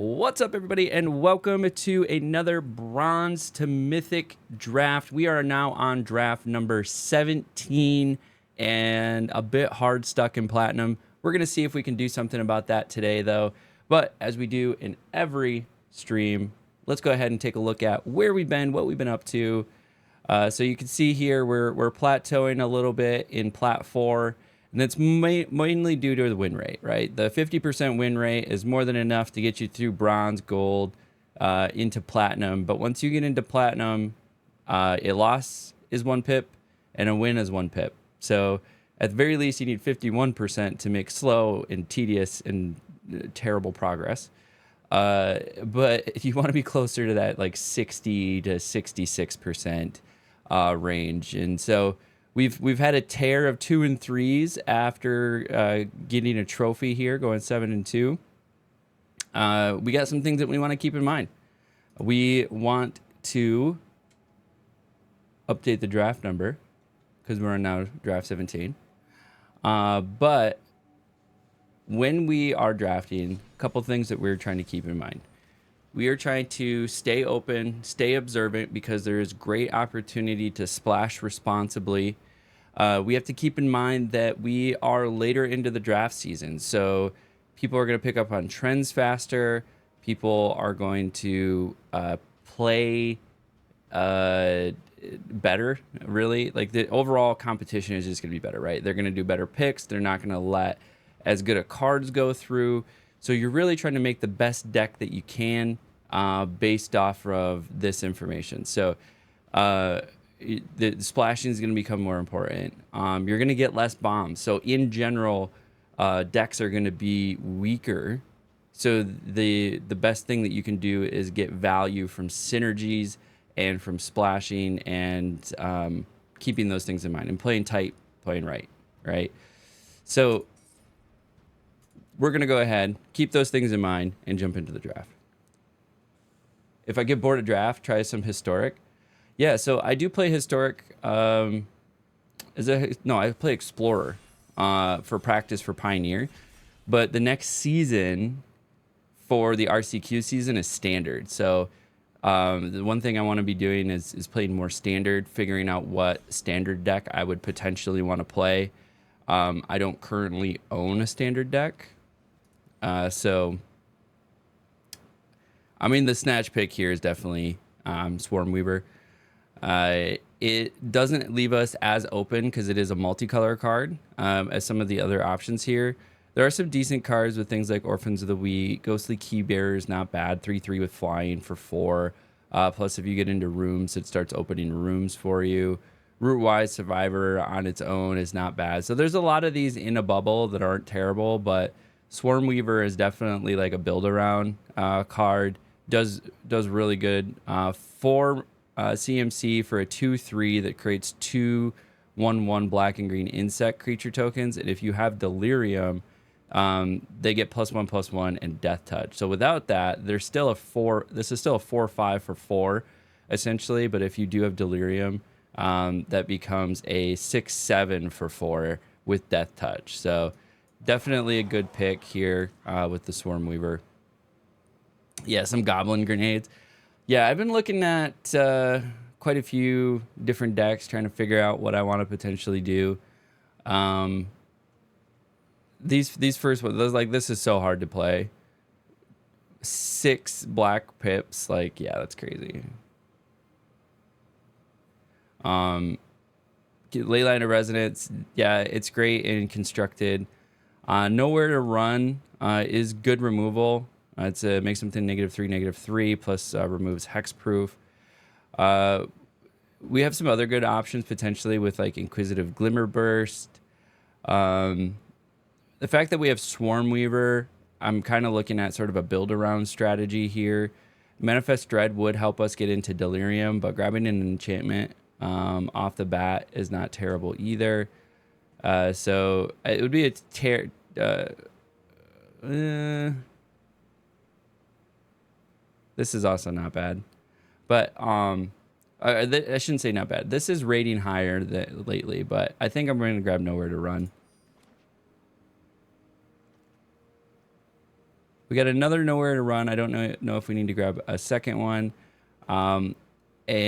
What's up, everybody, and welcome to another Bronze to Mythic draft. We are now on draft number 17 and a bit hard stuck in Platinum. We're going to see if we can do something about that today, though. But as we do in every stream, let's go ahead and take a look at where we've been, what we've been up to. So you can see here we're plateauing a little bit in Plat 4. And that's mainly due to the win rate, right? The 50% win rate is more than enough to get you through bronze, gold, into platinum. But once you get into platinum, a loss is 1 pip and a win is 1 pip. So at the very least, you need 51% to make slow and tedious and terrible progress. But you want to be closer to that like 60 to 66% range. And so We've had a tear of 2 and 3s after getting a trophy here, going 7 and 2. We got some things that we want to keep in mind. We want to update the draft number because we're on now draft 17. But when we are drafting, a couple things that we're trying to keep in mind. We are trying to stay open, stay observant, because there is great opportunity to splash responsibly. We have to keep in mind that we are later into the draft season, so people are going to pick up on trends faster. People are going to play better, really. Like, the overall competition is just going to be better, right? They're going to do better picks. They're not going to let as good of cards go through. So you're really trying to make the best deck that you can based off of this information. So the splashing is going to become more important. You're going to get less bombs. So in general, decks are going to be weaker. So the best thing that you can do is get value from synergies and from splashing and keeping those things in mind and playing tight, playing right? So we're going to go ahead, keep those things in mind, and jump into the draft. If I get bored of draft, try some historic. Yeah, so I do play historic. I play explorer for practice for pioneer. But the next season for the RCQ season is standard. So the one thing I want to be doing is playing more standard, figuring out what standard deck I would potentially want to play. I don't currently own a standard deck. So, I mean, the snatch pick here is definitely Swarm Weaver. It doesn't leave us as open because it is a multicolor card as some of the other options here. There are some decent cards with things like Orphans of the Weak, Ghostly Keybearer is not bad, 3/3 with flying for 4. Plus, if you get into rooms, it starts opening rooms for you. Rootwise Survivor on its own is not bad. So there's a lot of these in a bubble that aren't terrible, but Swarm Weaver is definitely like a build around card. Does really good. 4 CMC for a 2/3 that creates 2 1/1 black and green insect creature tokens. And if you have Delirium, they get +1/+1 and Death Touch. So without that, there's still a 4. This is still a 4/5 for 4, essentially. But if you do have Delirium, that becomes a 6/7 for 4 with Death Touch. So definitely a good pick here with the Swarm Weaver. Yeah, some Goblin Grenades. Yeah, I've been looking at quite a few different decks, trying to figure out what I want to potentially do. These first ones, this is so hard to play. 6 black pips, like, yeah, that's crazy. Leyline of Resonance, yeah, it's great and constructed. Nowhere to Run is good removal. It's makes something -3/-3 plus removes hexproof. We have some other good options potentially with like Inquisitive Glimmerburst. The fact that we have Swarm Weaver, I'm kind of looking at sort of a build around strategy here. Manifest Dread would help us get into Delirium, but grabbing an enchantment off the bat is not terrible either. So it would be a this is also not bad, but I shouldn't say not bad. This is rating higher lately, but I think I'm going to grab Nowhere to Run. We got another Nowhere to Run. I don't know if we need to grab a second one. A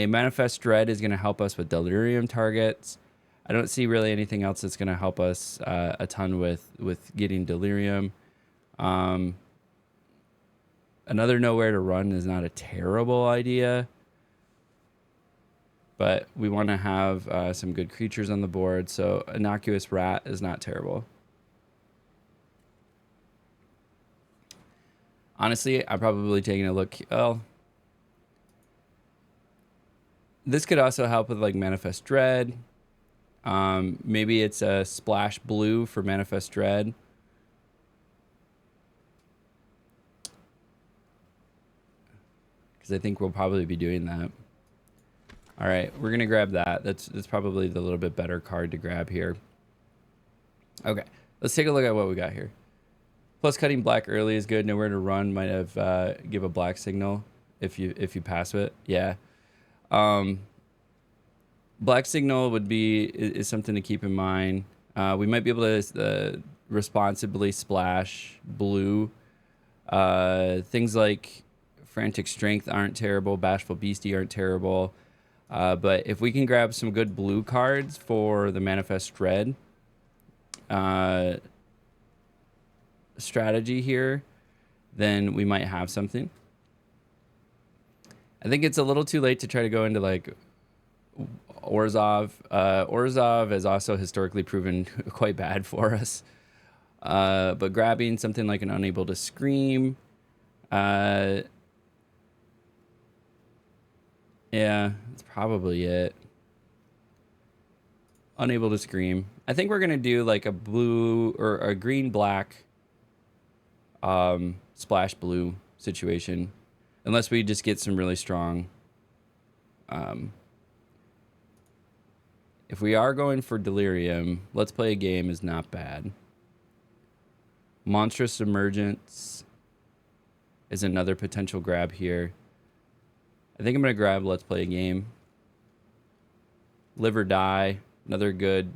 Manifest Dread is going to help us with Delirium targets. I don't see really anything else that's going to help us a ton with getting Delirium. Another Nowhere to Run is not a terrible idea, but we want to have some good creatures on the board, so Innocuous Rat is not terrible. Honestly, I'm probably taking a look. Well, this could also help with like Manifest Dread. Maybe it's a Splash Blue for Manifest Dread. Because I think we'll probably be doing that. All right, we're gonna grab that. That's probably the little bit better card to grab here. Okay, let's take a look at what we got here. Plus, cutting black early is good. Nowhere to Run might have give a black signal if you pass it. Yeah. Black signal would be is something to keep in mind. We might be able to responsibly splash blue. Things like Frantic Strength aren't terrible. Bashful Beastie aren't terrible. But if we can grab some good blue cards for the Manifest Dread strategy here, then we might have something. I think it's a little too late to try to go into like Orzhov. Orzhov has also historically proven quite bad for us. But grabbing something like an Unable to Scream, yeah, that's probably it. Unable to Scream. I think we're gonna do like a blue or a green black splash blue situation, unless we just get some really strong. If we are going for Delirium, Let's Play a Game is not bad. Monstrous Emergence is another potential grab here. I think I'm going to grab Let's Play a Game. Live or Die, another good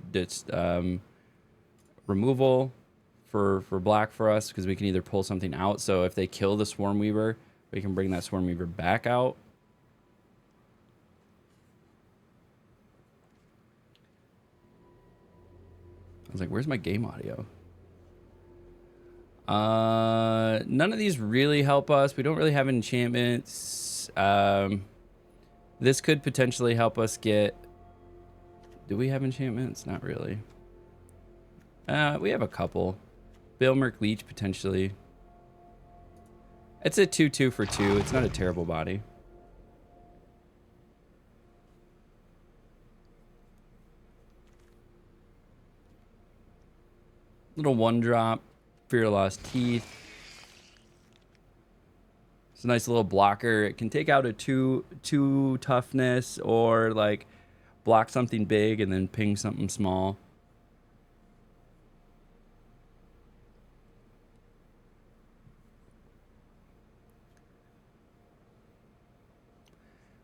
removal for black for us, because we can either pull something out. So if they kill the Swarm Weaver, we can bring that Swarm Weaver back out. I was like, where's my game audio? None of these really help us. We don't really have enchantments. This could potentially help us get... Do we have enchantments? Not really. We have a couple. Bailmerk Leech, potentially. It's a 2/2 for 2. It's not a terrible body. Little 1-drop. Fear Lost Teeth. It's a nice little blocker. It can take out a 2 toughness, or like block something big and then ping something small.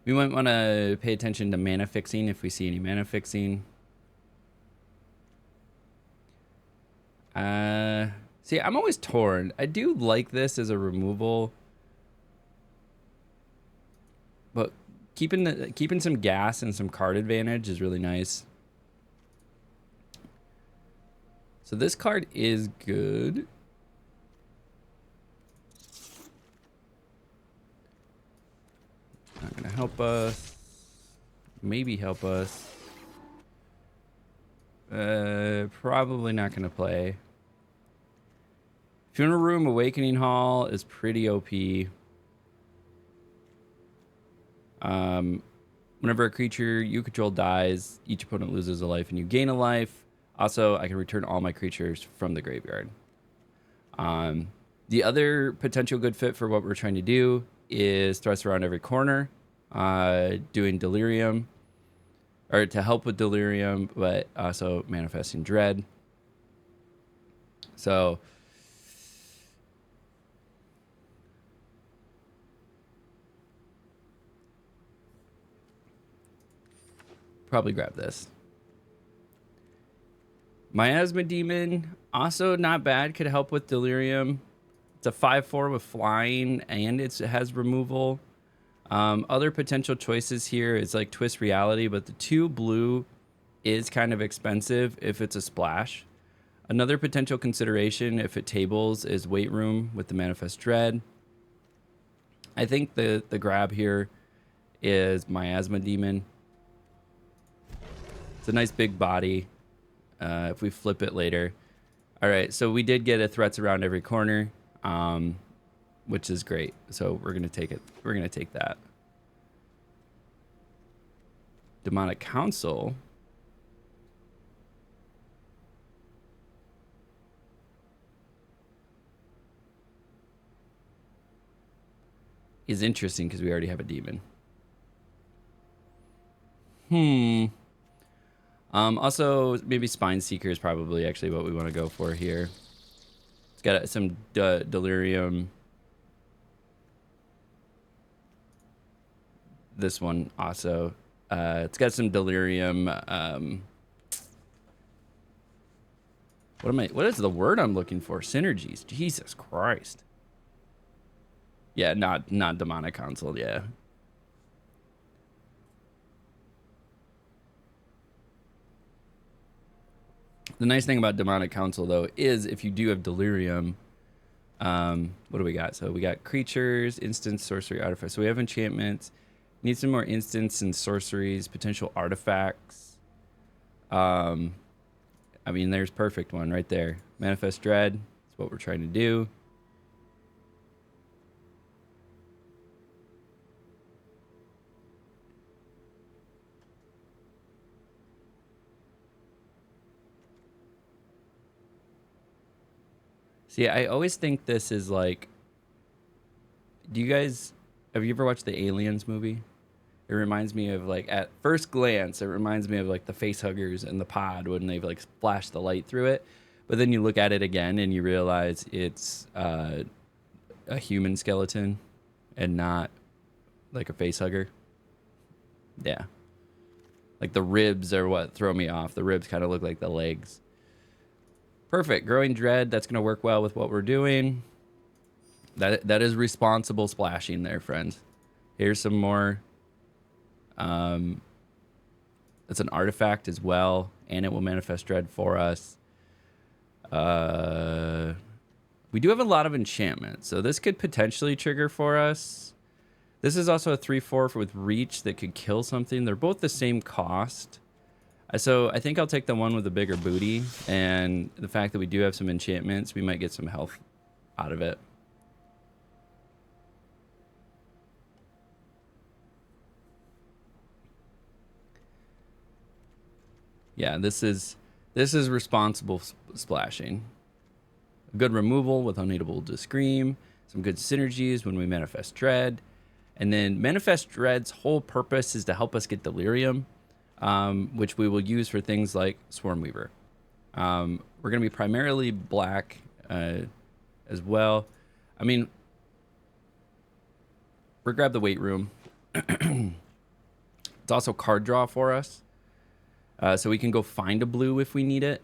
We might want to pay attention to mana fixing if we see any mana fixing. See, I'm always torn. I do like this as a removal, but keeping some gas and some card advantage is really nice. So this card is good. Not gonna help us. Maybe help us. Probably not gonna play. Funeral Room Awakening Hall is pretty OP. Whenever a creature you control dies, each opponent loses a life and you gain a life. Also, I can return all my creatures from the graveyard. The other potential good fit for what we're trying to do is Thrust Around Every Corner, doing Delirium, or to help with Delirium, but also Manifesting Dread. So probably grab this. Miasma Demon, also not bad, could help with Delirium, It's a 5/4 with flying, and it has removal. Other potential choices here is like Twist Reality, but the 2 blue is kind of expensive if it's a splash. Another potential consideration if it tables is Weight Room with the Manifest Dread. I think the grab here is Miasma Demon. It's a nice big body. If we flip it later. All right, so we did get a threats around every corner, which is great. So we're gonna take it. We're gonna take that. Demonic Council. Is interesting because we already have a demon. Also, maybe Spine Seeker is probably actually what we want to go for here. It's got some delirium. This one also. It's got some delirium. What is the word I'm looking for? Synergies. Jesus Christ. Yeah, not demonic console. Yeah. The nice thing about demonic council though is if you do have delirium, what do we got? So we got creatures, instants, sorcery, artifacts. So we have enchantments. Need some more instants and sorceries, potential artifacts. I mean, there's perfect one right there. Manifest Dread. That's what we're trying to do. See, I always think this is like, have you ever watched the Aliens movie? It reminds me of like, at first glance, it reminds me of like the face huggers in the pod when they've like flashed the light through it. But then you look at it again and you realize it's a human skeleton and not like a face hugger. Yeah. Like the ribs are what throw me off. The ribs kind of look like the legs. Perfect. Growing Dread. That's going to work well with what we're doing. That is responsible splashing there, friends. Here's some more. It's an artifact as well, and it will manifest Dread for us. We do have a lot of enchantments, so this could potentially trigger for us. This is also a 3/4 with reach that could kill something. They're both the same cost. So I think I'll take the one with the bigger booty, and the fact that we do have some enchantments, we might get some health out of it. Yeah, this is responsible splashing. Good removal with Unable to Scream. Some good synergies when we Manifest Dread. And then Manifest Dread's whole purpose is to help us get Delirium, which we will use for things like Swarmweaver. We're going to be primarily black as well. I mean, we'll grab the Weight Room. It's also card draw for us. So we can go find a blue if we need it.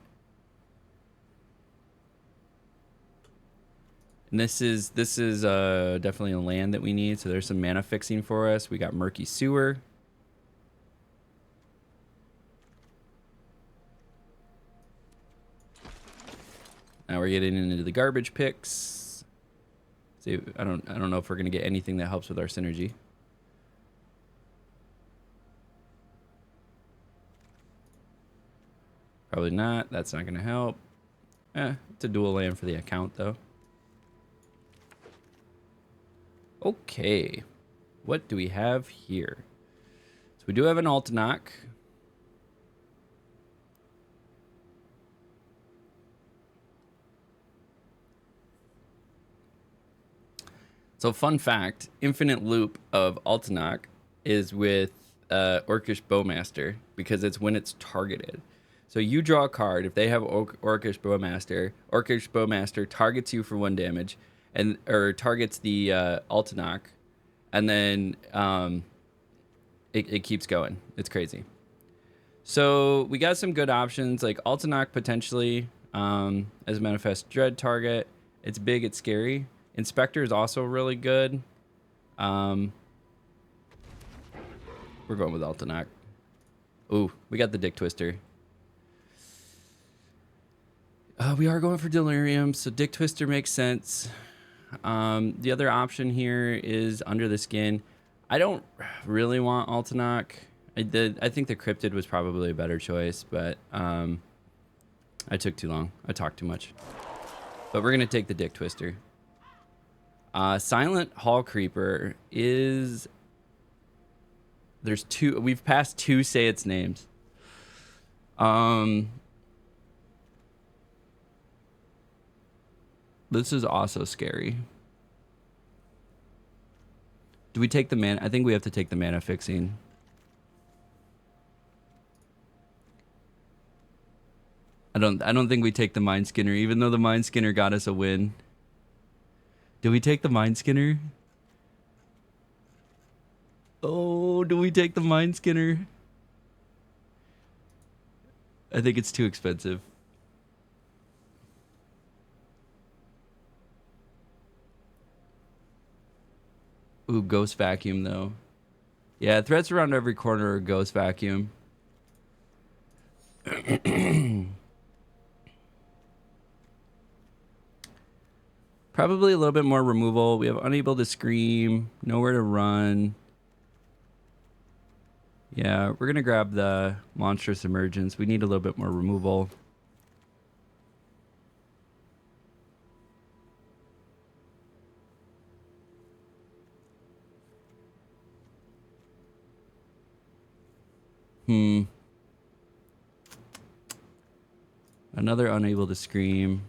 And this is definitely a land that we need. So there's some mana fixing for us. We got Murky Sewer. Now we're getting into the garbage picks. See, I don't know if we're gonna get anything that helps with our synergy. Probably not. That's not gonna help. It's a dual land for the account though. Okay, what do we have here? So we do have an Altanach. So fun fact, infinite loop of Altanach is with Orcish Bowmaster because it's when it's targeted. So you draw a card. If they have Orcish Bowmaster targets you for 1 damage, or targets the Altanach, and then it keeps going. It's crazy. So we got some good options like Altanach potentially as a Manifest Dread target. It's big, it's scary. Inspector is also really good. We're going with Altanak. Ooh, we got the Dick Twister. We are going for Delirium, so Dick Twister makes sense. The other option here is Under the Skin. I don't really want Altanak. I think the Cryptid was probably a better choice, but I took too long. I talked too much. But we're going to take the Dick Twister. Silent Hall Creeper is... There's two... We've passed two Say Its names. This is also scary. Do we take the mana? I think we have to take the mana fixing. I don't think we take the Mind Skinner, even though the Mind Skinner got us a win. Do we take the Mind Skinner? Oh, do we take the Mind Skinner? I think it's too expensive. Ooh, Ghost Vacuum, though. Yeah, threats around every corner are Ghost Vacuum. Probably a little bit more removal. We have Unable to Scream, Nowhere to Run. Yeah, we're going to grab the Monstrous Emergence. We need a little bit more removal. Another Unable to Scream.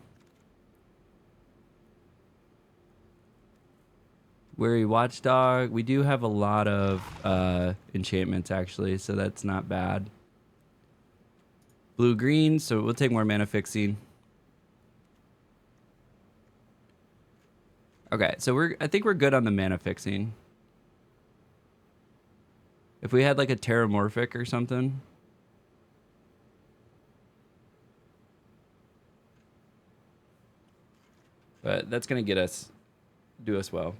Weary Watchdog. We do have a lot of enchantments, actually, so that's not bad. Blue-green, so we'll take more mana fixing. Okay, so I think we're good on the mana fixing. If we had like a Terramorphic or something. But that's going to do us well.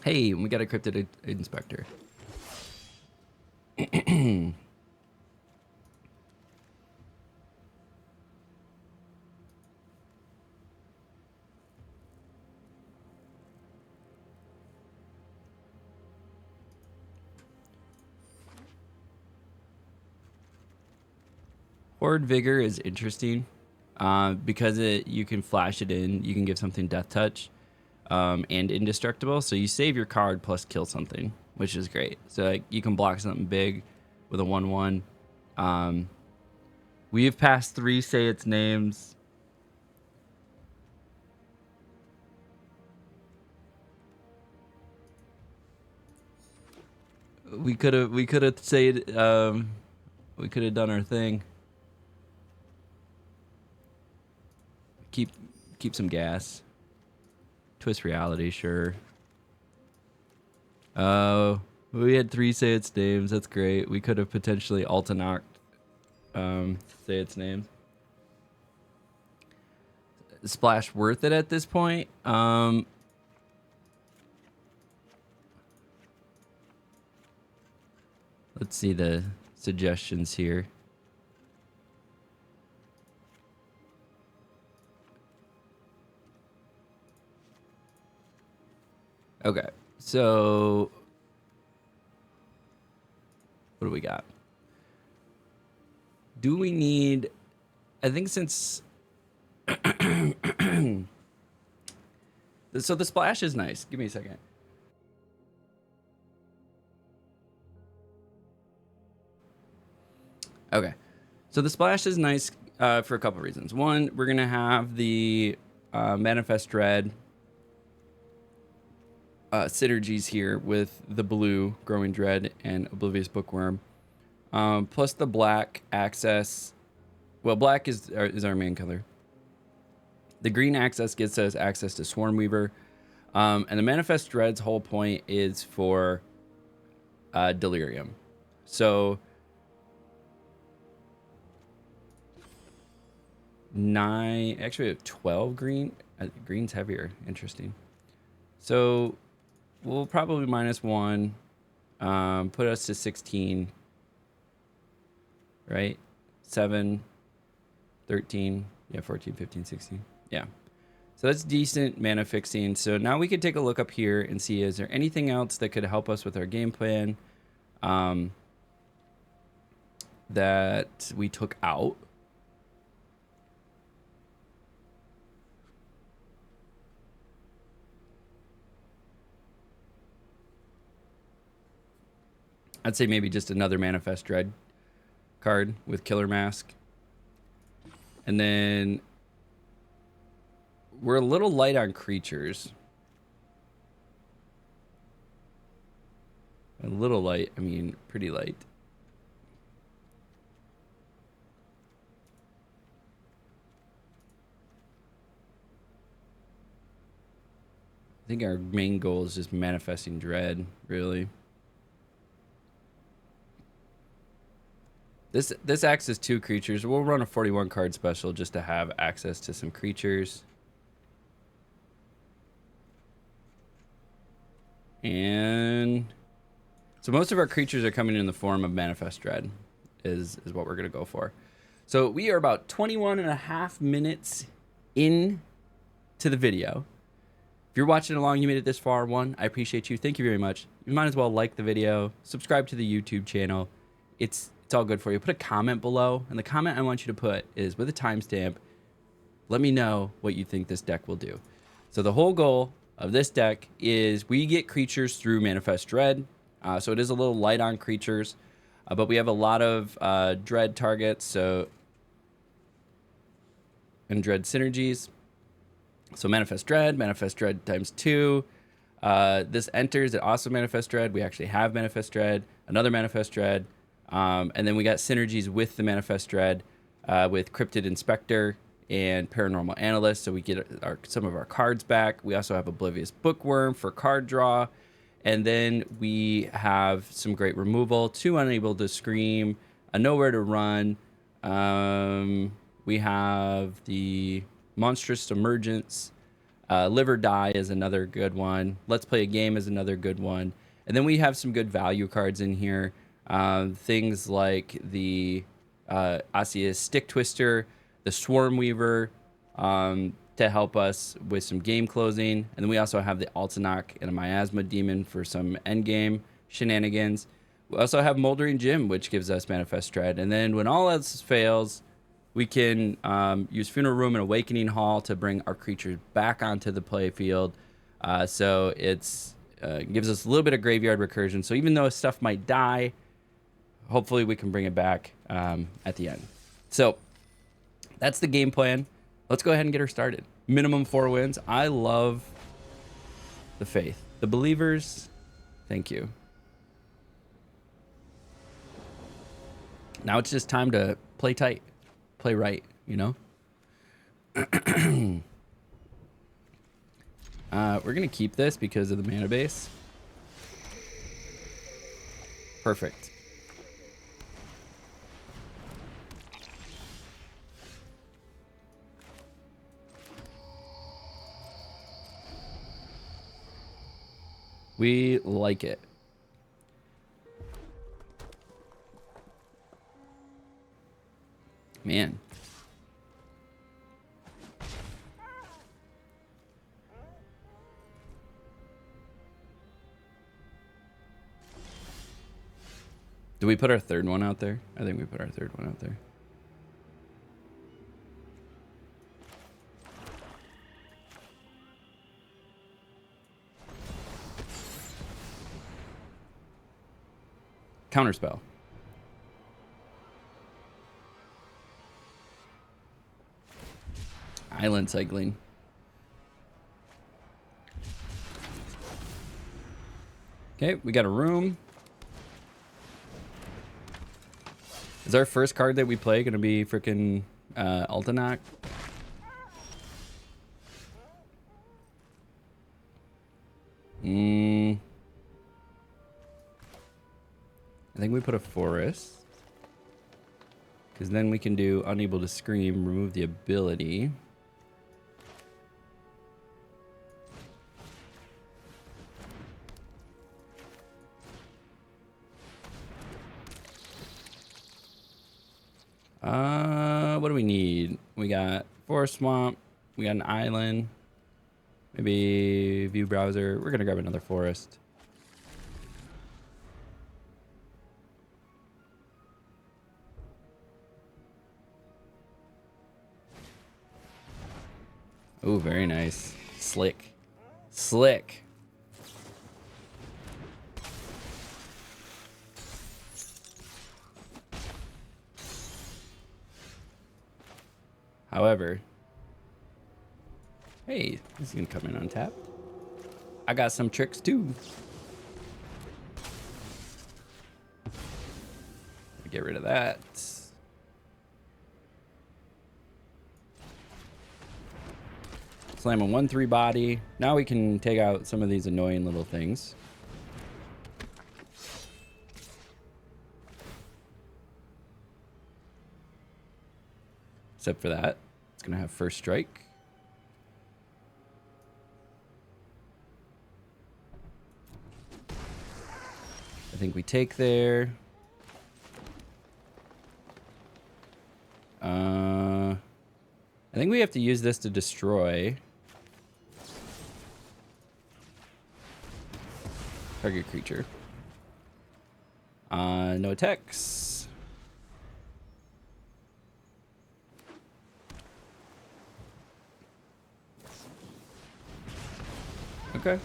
Hey, we got a Cryptid Inspector. Horde Vigor is interesting because you can flash it in. You can give something Death Touch and Indestructible. So you save your card plus kill something, which is great. So like, you can block something big with a 1/1. We have passed 3 Say Its names. We could have said we could have done our thing. Keep some gas. Twist Reality, sure. Oh, we had 3 Say Its names. That's great. We could have potentially Alta-knocked Say Its names. Splash worth it at this point. Let's see the suggestions here. Okay, so what do we got? Do we need... I think since... So the splash is nice. Give me a second. Okay, so the splash is nice for a couple reasons. One, we're going to have the Manifest Dread synergies here with the blue Growing Dread and Oblivious Bookworm, plus the black access. Well, black is our main color. The green access gets us access to Swarmweaver, and the Manifest Dread's whole point is for Delirium. So 9. Actually, we have 12 green. Green's heavier. Interesting. So we'll probably -1. Put us to 16. Right? 7, 13. Yeah, 14, 15, 16. Yeah. So that's decent mana fixing. So now we could take a look up here and see, is there anything else that could help us with our game plan that we took out? I'd say maybe just another Manifest Dread card with Killer Mask. And then we're a little light on creatures. A little light, I mean, pretty light. I think our main goal is just manifesting Dread, really. This acts as 2 creatures. We'll run a 41 card special just to have access to some creatures. And so most of our creatures are coming in the form of Manifest Dread is what we're going to go for. So we are about 21.5 minutes in to the video. If you're watching along, you made it this far, I appreciate you. Thank you very much. You might as well like the video, subscribe to the YouTube channel. It's all good for you. Put a comment below, and the comment I want you to put is with a timestamp. Let me know what you think this deck will do. So the whole goal of this deck is we get creatures through Manifest Dread. So it is a little light on creatures, but we have a lot of Dread targets, and Dread synergies. So Manifest Dread times 2. This enters, it also Manifest Dread. We actually have Manifest Dread, another Manifest Dread, and then we got synergies with the Manifest Dread with Cryptid Inspector and Paranormal Analyst, so we get some of our cards back. We also have Oblivious Bookworm for card draw, and then we have some great removal, 2 Unable to Scream, a Nowhere to Run. We have the Monstrous Emergence, Live or Die is another good one. Let's Play a Game is another good one. And then we have some good value cards in here. Things like the Osseous Stick Twister, the Swarm Weaver, to help us with some game closing. And then we also have the Altanach and a Miasma Demon for some endgame shenanigans. We also have Moldering Gym, which gives us Manifest Dread. And then when all else fails, we can use Funeral Room and Awakening Hall to bring our creatures back onto the play field. So it's gives us a little bit of graveyard recursion. So even though stuff might die, hopefully we can bring it back at the end. So that's the game plan. Let's go ahead and get her started. Minimum 4 wins. I love the faith. The believers, thank you. Now it's just time to play tight. Play right, you know? We're going to keep this because of the mana base. Perfect. We like it. Man. Do we put our 3rd one out there? I think we put our 3rd one out there. Counterspell. Island cycling. Okay, we got a room. Is our first card that we play going to be freaking Altanach? I think we put a forest. Because then we can do unable to scream, remove the ability. What do we need? We got forest swamp. We got an island. Maybe view browser. We're gonna grab another forest. Oh, very nice. Slick. Slick. However, hey, this is gonna come in untapped. I got some tricks too. Get rid of that. Slam a 1/3 body. Now we can take out some of these annoying little things. Except for that, it's gonna have first strike. I think we take there. I think we have to use this to destroy target creature. No attacks. Okay.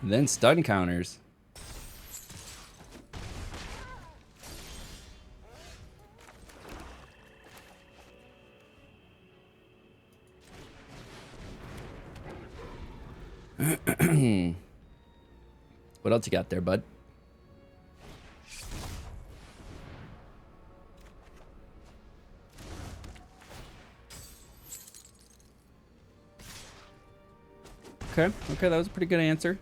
Then stun counters. What else you got there, bud? Okay, that was a pretty good answer.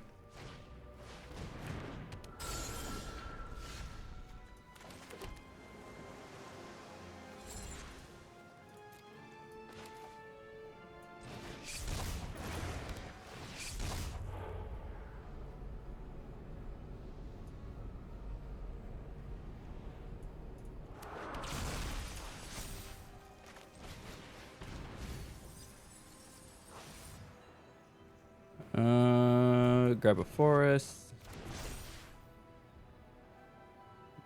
Grab a forest.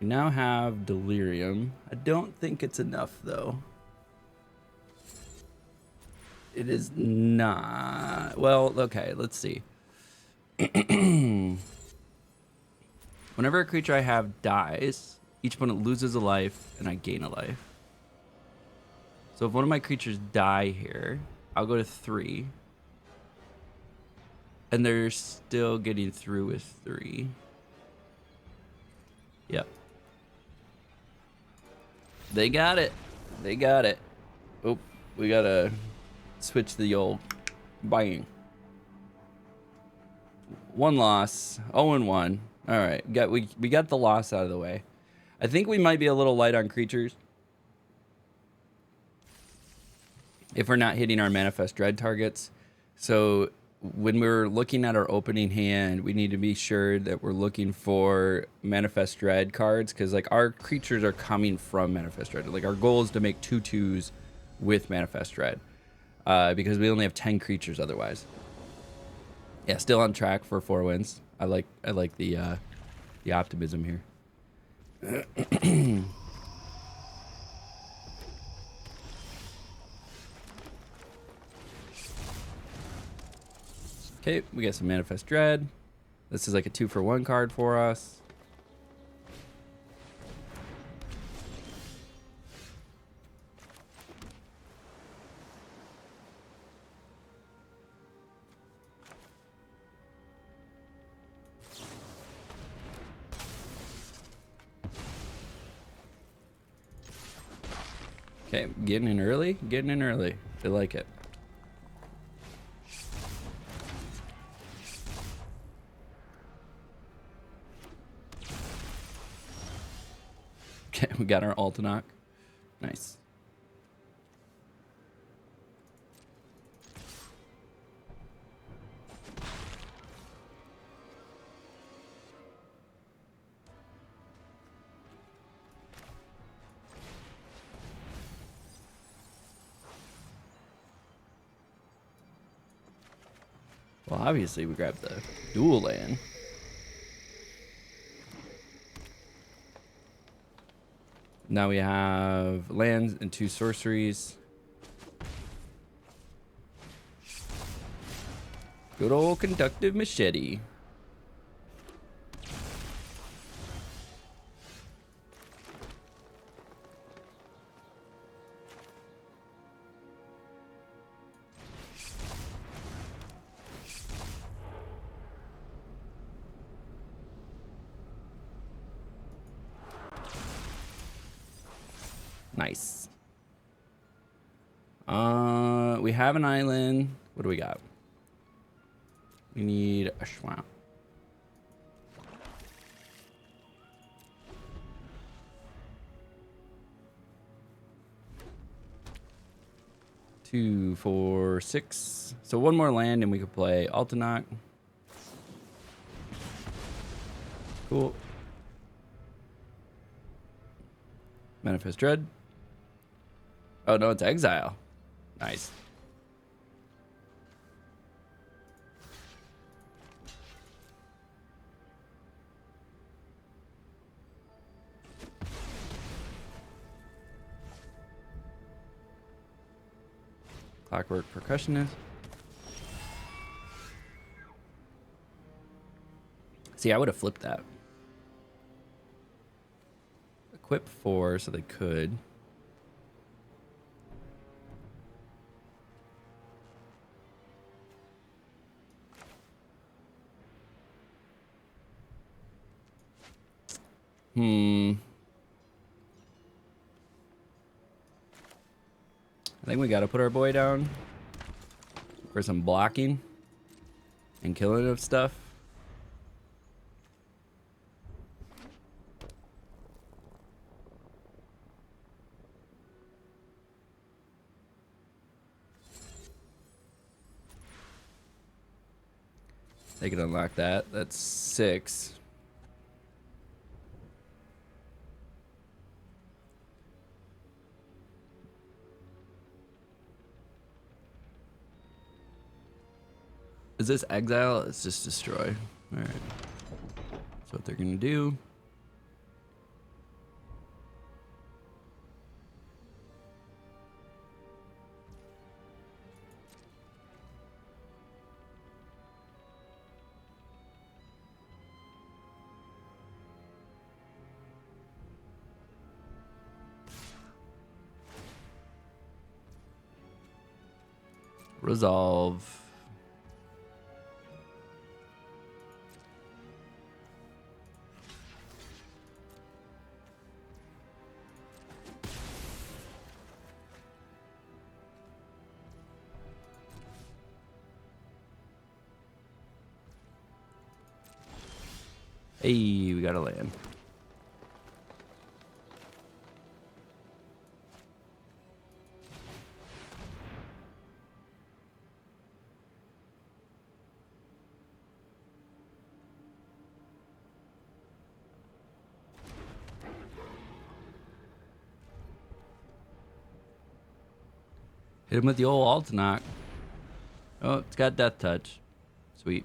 We now have delirium. I don't think it's enough though. It is not. Well, okay, let's see. Whenever a creature I have dies, each opponent loses a life and I gain a life. So if one of my creatures die here, I'll go to 3. And they're still getting through with 3. Yep. They got it. They got it. Oh, we gotta switch the old bang. 1 loss. 0-1. All right. We got the loss out of the way. I think we might be a little light on creatures. If we're not hitting our Manifest Dread targets. So when we're looking at our opening hand, we need to be sure that we're looking for Manifest Dread cards, because like our creatures are coming from Manifest Dread. Like our goal is to make 2/2s with Manifest Dread, because we only have 10 creatures otherwise. Yeah, still on track for 4 wins. I like the optimism here. Okay, we got some Manifest Dread. This is like a 2-for-1 card for us. Okay, getting in early. I like it. Okay, we got our Altanok. Nice. Well, obviously we grabbed the dual land. Now we have lands and 2 sorceries. Good old conductive machete. Nice. We have an island. What do we got? We need a swamp. Two, 4, 6. So 1 more land and we could play Altanok. Cool. Manifest Dread. Oh no, it's Exile. Nice. Clockwork Percussionist. See, I would have flipped that. Equip 4 so they could. I think we got to put our boy down for some blocking and killing of stuff. They can unlock that. That's 6. Is this exile? It's just destroy. All right. That's what they're gonna do. Resolve. Hey, we got a land. Hit him with the old Altanok. Oh, it's got Death Touch. Sweet.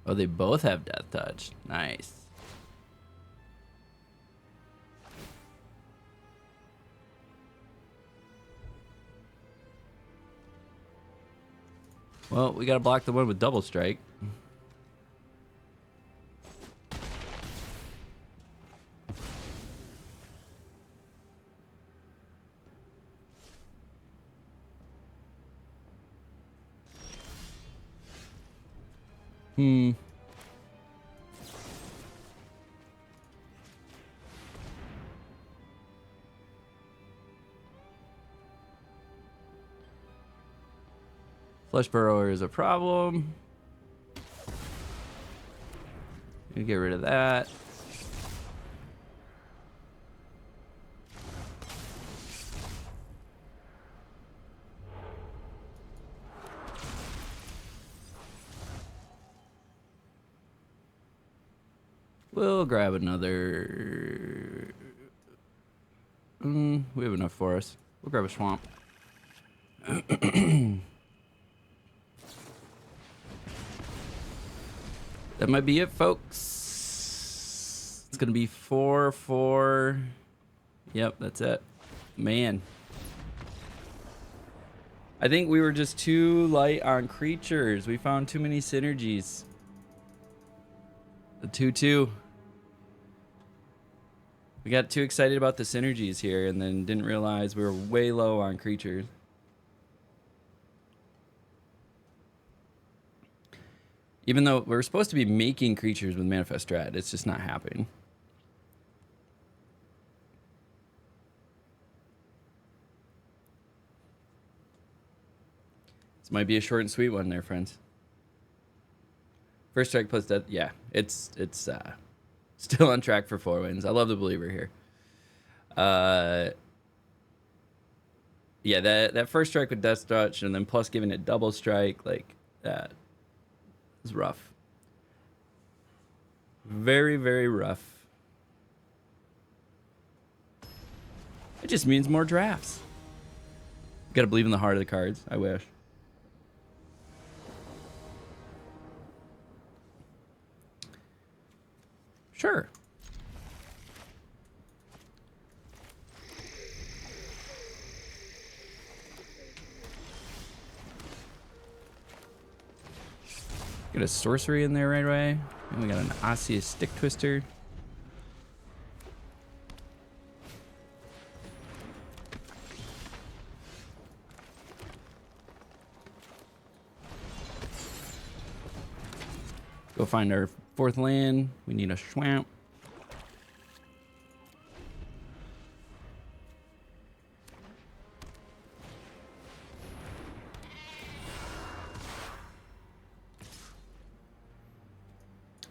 Oh, they both have Death Touch. Nice. Well, we gotta block the one with Double Strike. Flesh burrower is a problem. Get rid of that. We'll grab another. We have enough for us. We'll grab a swamp. That might be it, folks. It's gonna be 4-4. Yep, that's it. Man. I think we were just too light on creatures. We found too many synergies. The 2-2. We got too excited about the synergies here and then didn't realize we were way low on creatures. Even though we're supposed to be making creatures with Manifest Dread, it's just not happening. This might be a short and sweet one there, friends. First strike plus death. Yeah, it's still on track for 4 wins. I love the believer here. Yeah, that first strike with Death Touch and then plus giving it double strike, like that is rough. Very, very rough. It just means more drafts. You gotta believe in the heart of the cards. I wish. Sure. Get a sorcery in there right away. And we got an Osseous Stick Twister. Go find our 4th land. We need a swamp.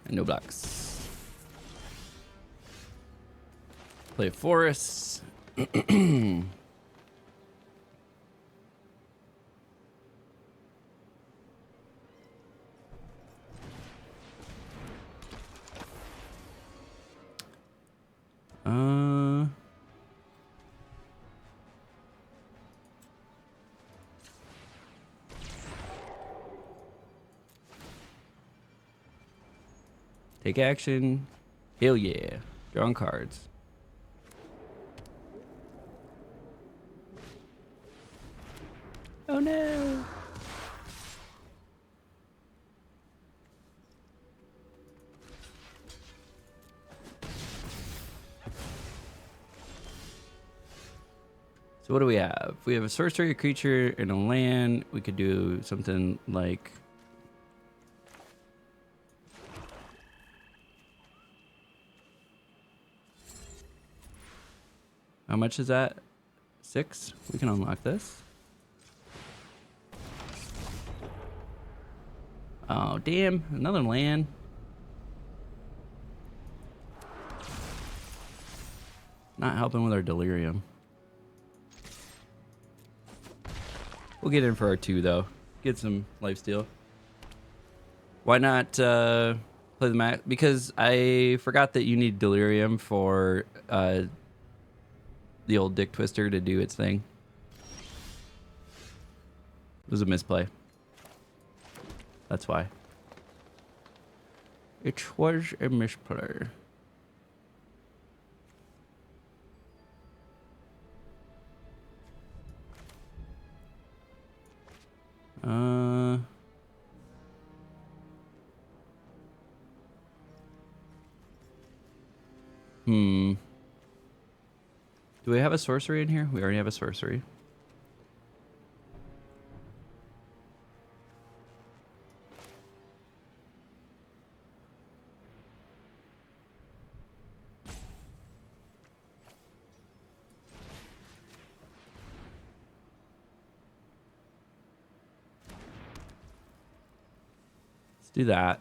And no blocks. Play forests. Take action. Hell yeah. Drawing cards. Oh no. So what do we have? We have a sorcery, a creature, and a land. We could do something like... How much is that? 6? We can unlock this. Oh, damn. Another land. Not helping with our delirium. We'll get in for our 2, though. Get some lifesteal. Why not play the max? Because I forgot that you need delirium for... the old Dick Twister to do its thing. It was a misplay. That's why. It was a misplay. Do we have a sorcery in here? We already have a sorcery. do that.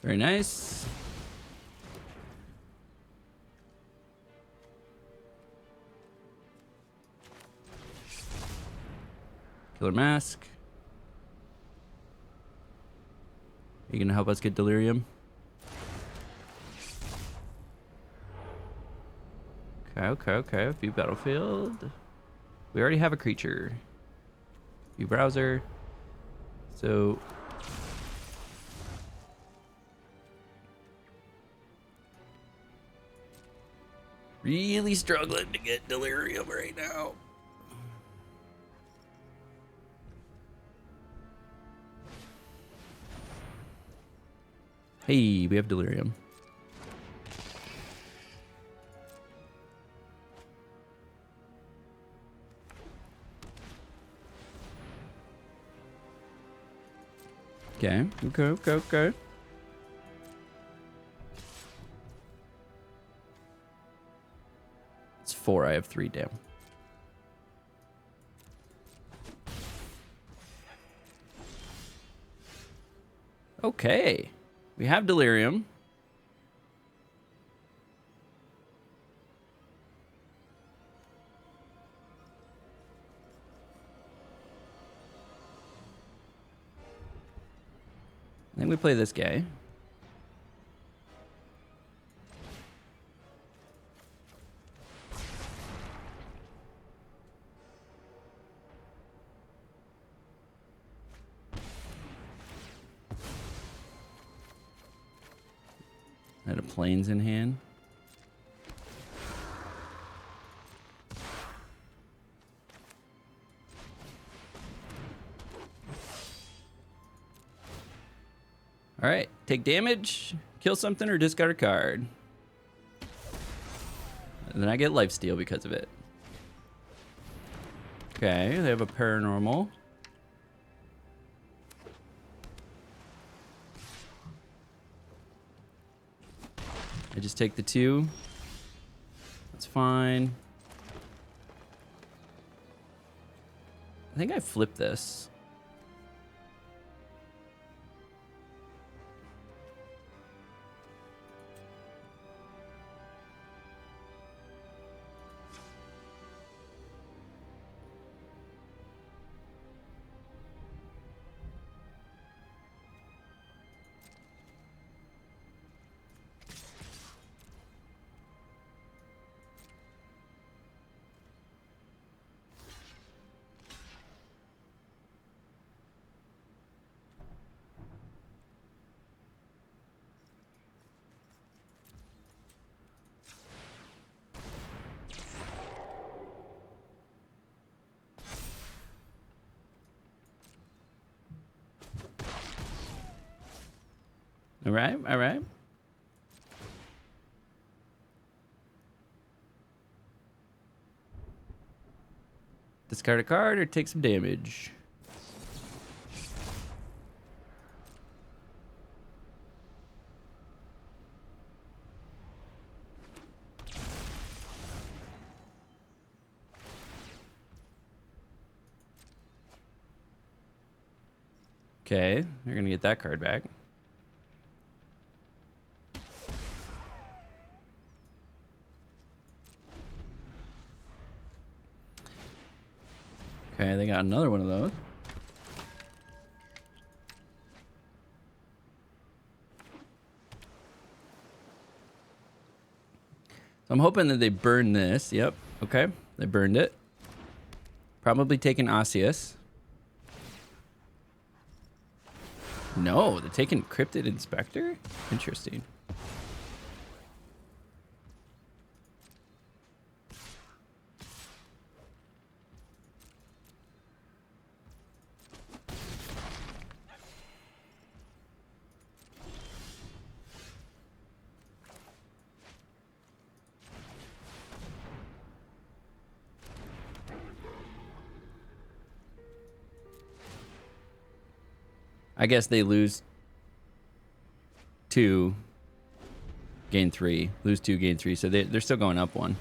Very nice. Killer Mask. Are you gonna help us get Delirium? Okay. View battlefield. We already have a creature. View browser. So really struggling to get Delirium right now. Hey, we have Delirium. Okay. It's 4. I have 3 damn. Okay. We have Delirium. I think we play this guy. Had a planes in hand. All right, take damage, kill something, or discard a card. And then I get lifesteal because of it. Okay, they have a paranormal. I just take the 2. That's fine. I think I flipped this. All right. Discard a card or take some damage. Okay, you're gonna get that card back. Okay, they got another one of those. So I'm hoping that they burn this. Yep. Okay, they burned it. Probably taking Osseous. No, they're taking Cryptid Inspector? Interesting. I guess they lose 2, gain 3. Lose 2, gain 3. So they're still going up 1.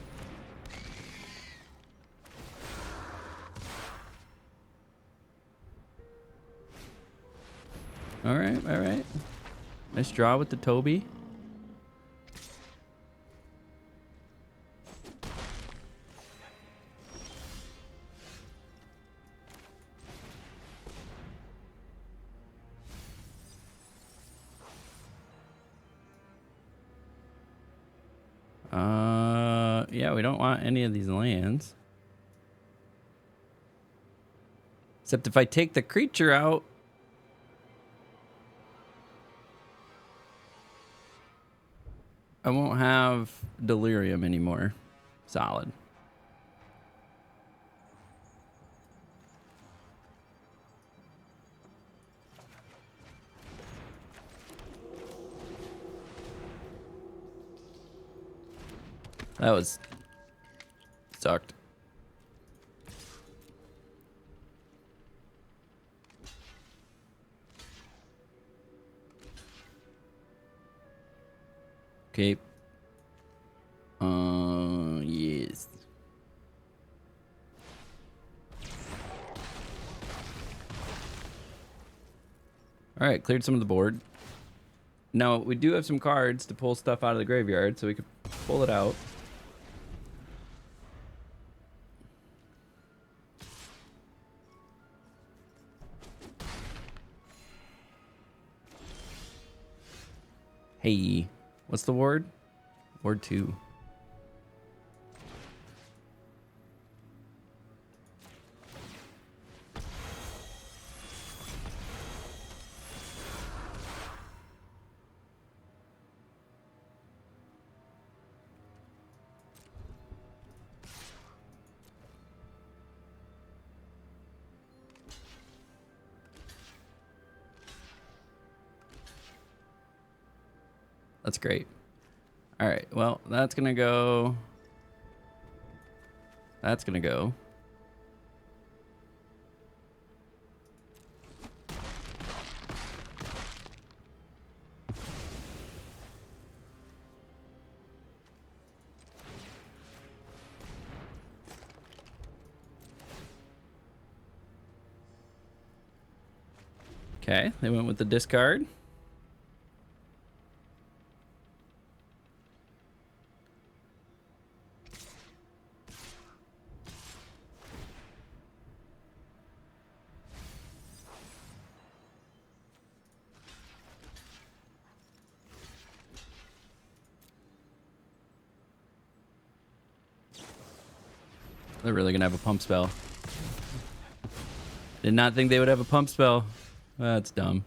All right, all right. Nice draw with the Toby. Yeah, we don't want any of these lands. Except if I take the creature out, I won't have Delirium anymore. Solid. That was sucked. Okay. Yes. All right, cleared some of the board. Now, we do have some cards to pull stuff out of the graveyard, so we could pull it out. Hey, what's the ward? Ward 2. That's great. All right, well, that's gonna go. That's gonna go. Okay, they went with the discard. They're really gonna have a pump spell. Did not think they would have a pump spell. That's dumb.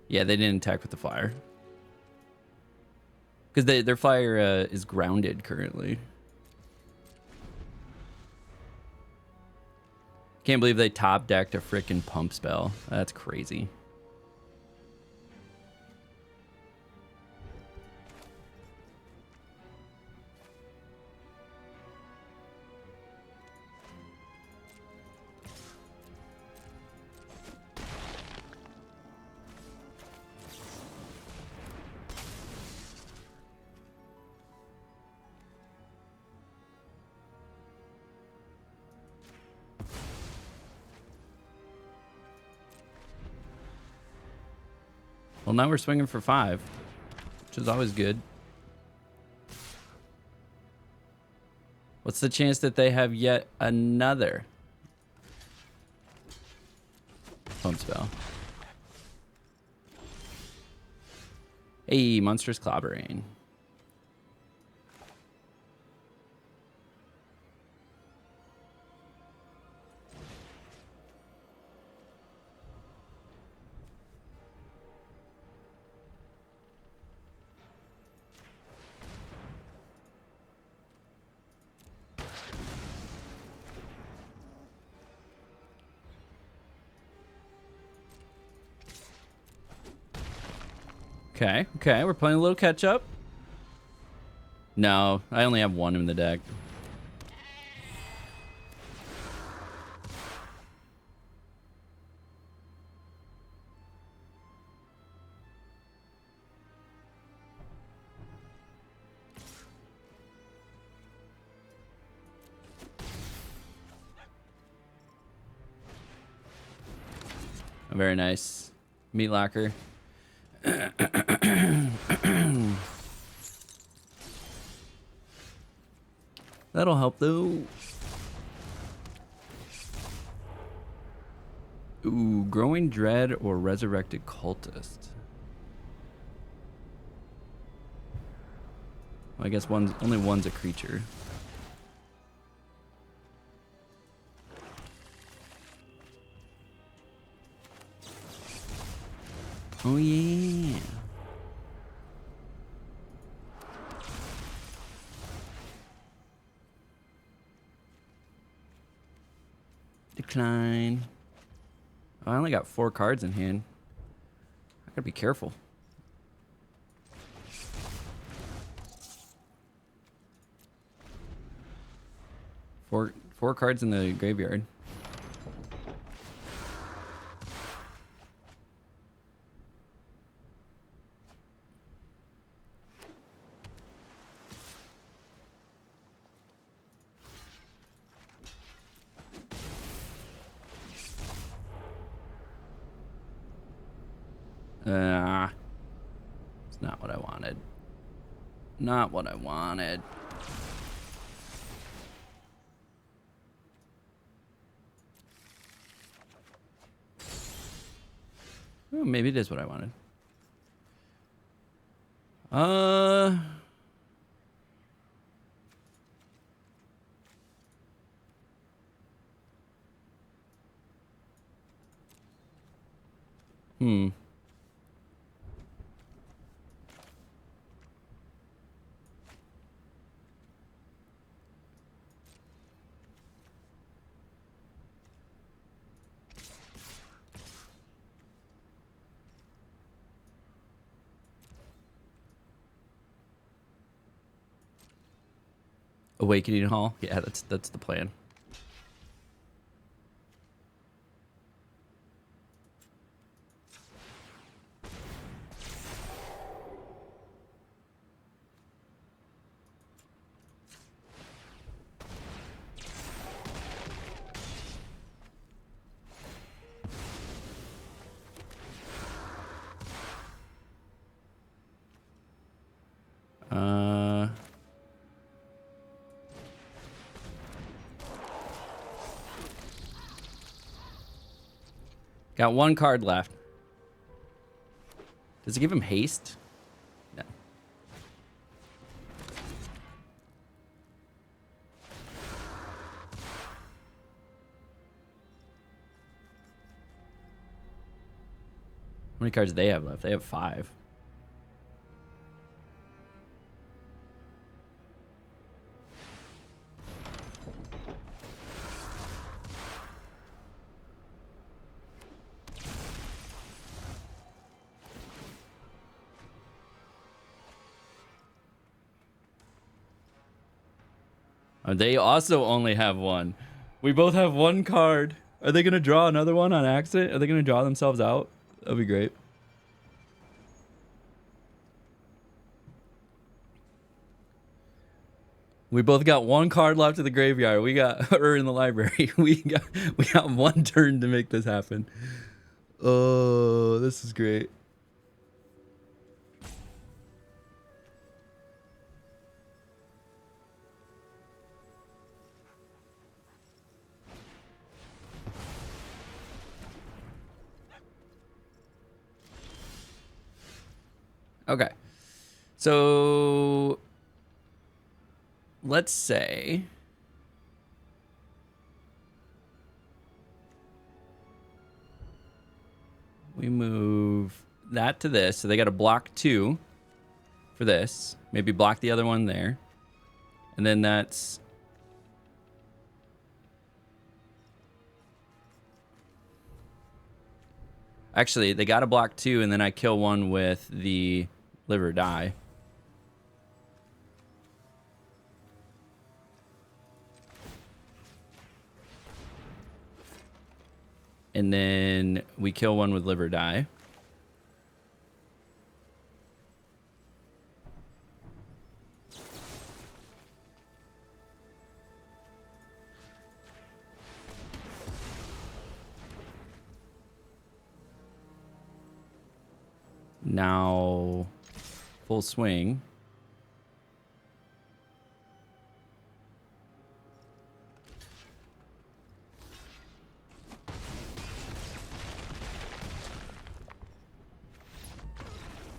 Yeah, they didn't attack with the flyer. Because their flyer is grounded currently. Can't believe they top decked a frickin' pump spell. That's crazy. Well, now we're swinging for 5, which is always good. What's the chance that they have yet another pump spell? Hey, Monstrous Clobbering. Okay, okay, we're playing a little catch up. No, I only have 1 in the deck. Very nice. Meat locker. That'll help though. Ooh, growing dread or resurrected cultist. Well, I guess only one's a creature. Oh yeah. Decline. Oh, I only got 4 cards in hand. I gotta be careful. Four cards in the graveyard. It's not what I wanted. Not what I wanted. Oh, maybe it is what I wanted. Awakening Hall. Yeah, that's the plan. Got 1 card left. Does it give him haste? No. How many cards do they have left? They have 5. They also only have 1. We both have 1 card. Are they going to draw another one on accident? Are they going to draw themselves out? That'd be great. We both got 1 card left in the graveyard. Or in the library. We got 1 turn to make this happen. Oh, this is great. Okay. So let's say we move that to this. So they got to block 2 for this. Maybe block the other one there. And then that's... Actually, they got to block 2, and then I kill 1 with the live or die. And then we kill 1 with live or die. now full swing.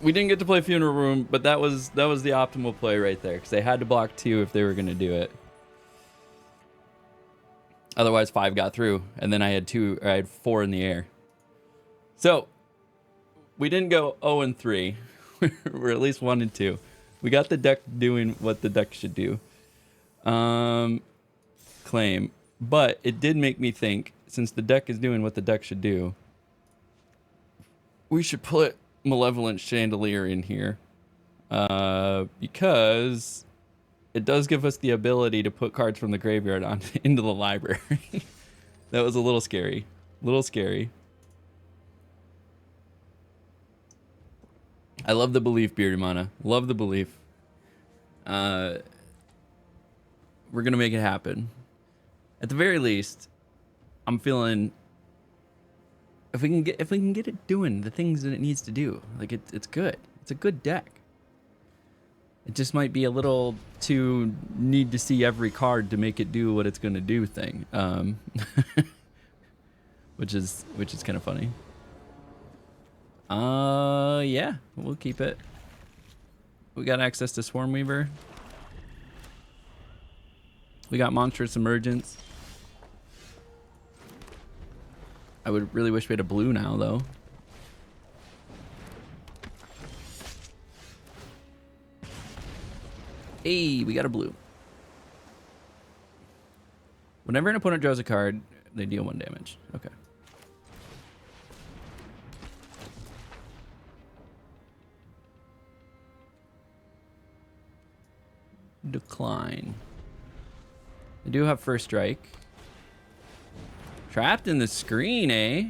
We didn't get to play Funeral Room, but that was the optimal play right there, because they had to block 2 if they were going to do it. Otherwise, 5 got through, and then I had 4 in the air. So we didn't go 0-3. We're at least 1-2. We got the deck doing what the deck should do. Claim, but it did make me think, since the deck is doing what the deck should do, we should put Malevolent Chandelier in here, because it does give us the ability to put cards from the graveyard on into the library. That was a little scary. I love the belief, Bearded Mana. Love the belief. We're gonna make it happen. At the very least, I'm feeling, if we can get it doing the things that it needs to do, like it's good. It's a good deck. It just might be a little too need to see every card to make it do what it's gonna do thing. Which is kind of funny. Yeah, we'll keep it. We got access to Swarmweaver. We got Monstrous Emergence. I would really wish we had a blue now, though. Hey, we got a blue. Whenever an opponent draws a card, they deal 1 damage. Okay. Decline. They do have first strike. Trapped in the screen, eh?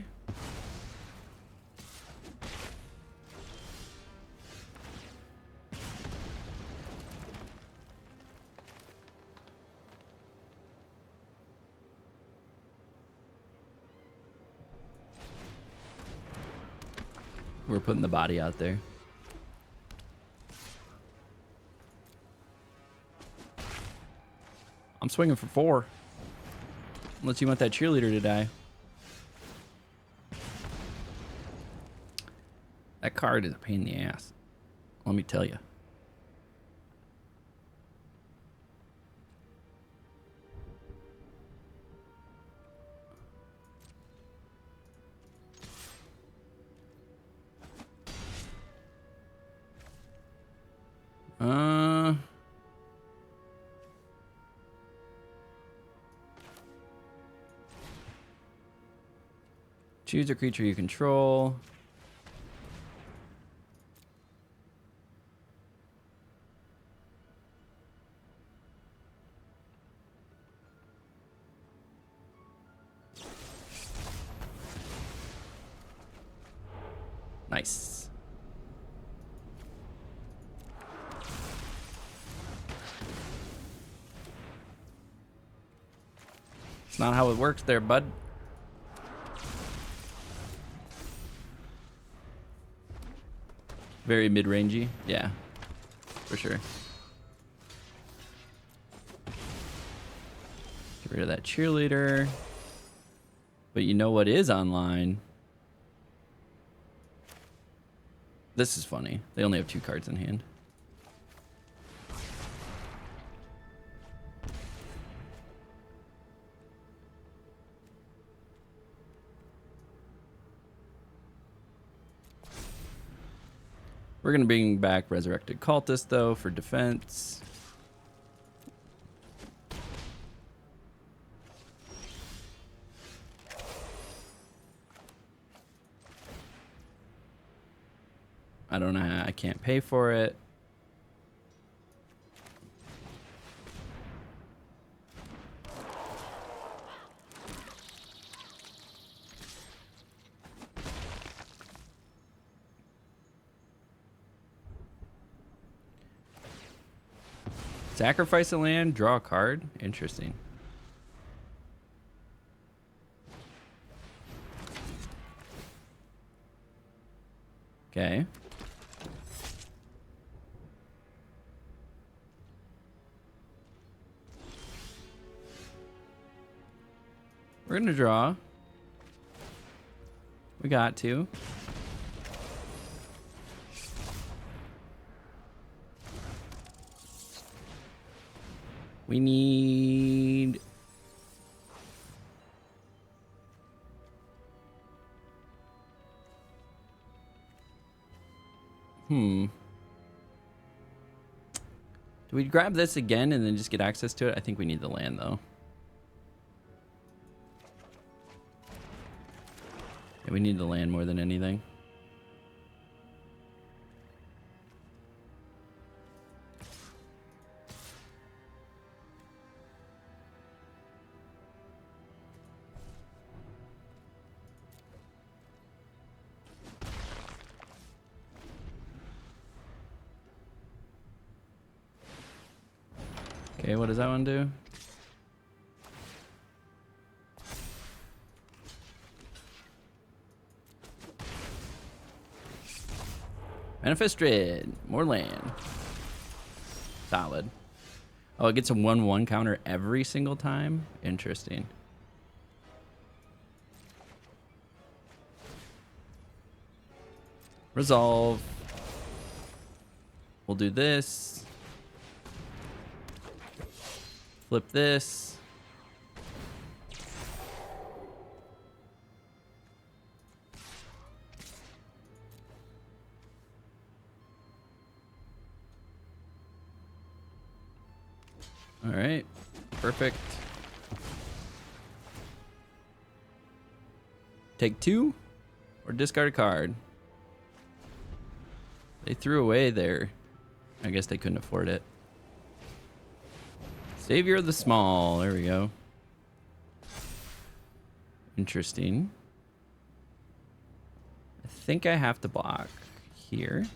We're putting the body out there. I'm swinging for 4. Unless you want that cheerleader to die. That card is a pain in the ass. Let me tell you. Choose a creature you control. Nice. It's not how it works there, bud. Very mid-rangey. Yeah, for sure. Get rid of that cheerleader. But you know what is online? This is funny. They only have 2 cards in hand. We're going to bring back Resurrected Cultist, though, for defense. I don't know how I can't pay for it. Sacrifice a land, draw a card. Interesting. Okay. We're gonna draw. We got to. We need... Do we grab this again and then just get access to it? I think we need the land, though. Yeah, we need the land more than anything. Okay, what does that one do? Manifest Dread. More land. Solid. Oh, it gets a 1/1 counter every single time? Interesting. Resolve. We'll do this. Flip this. All right, perfect. Take 2 or discard a card. They threw away their... I guess they couldn't afford it. Savior of the Small. There we go. Interesting. I think I have to block here.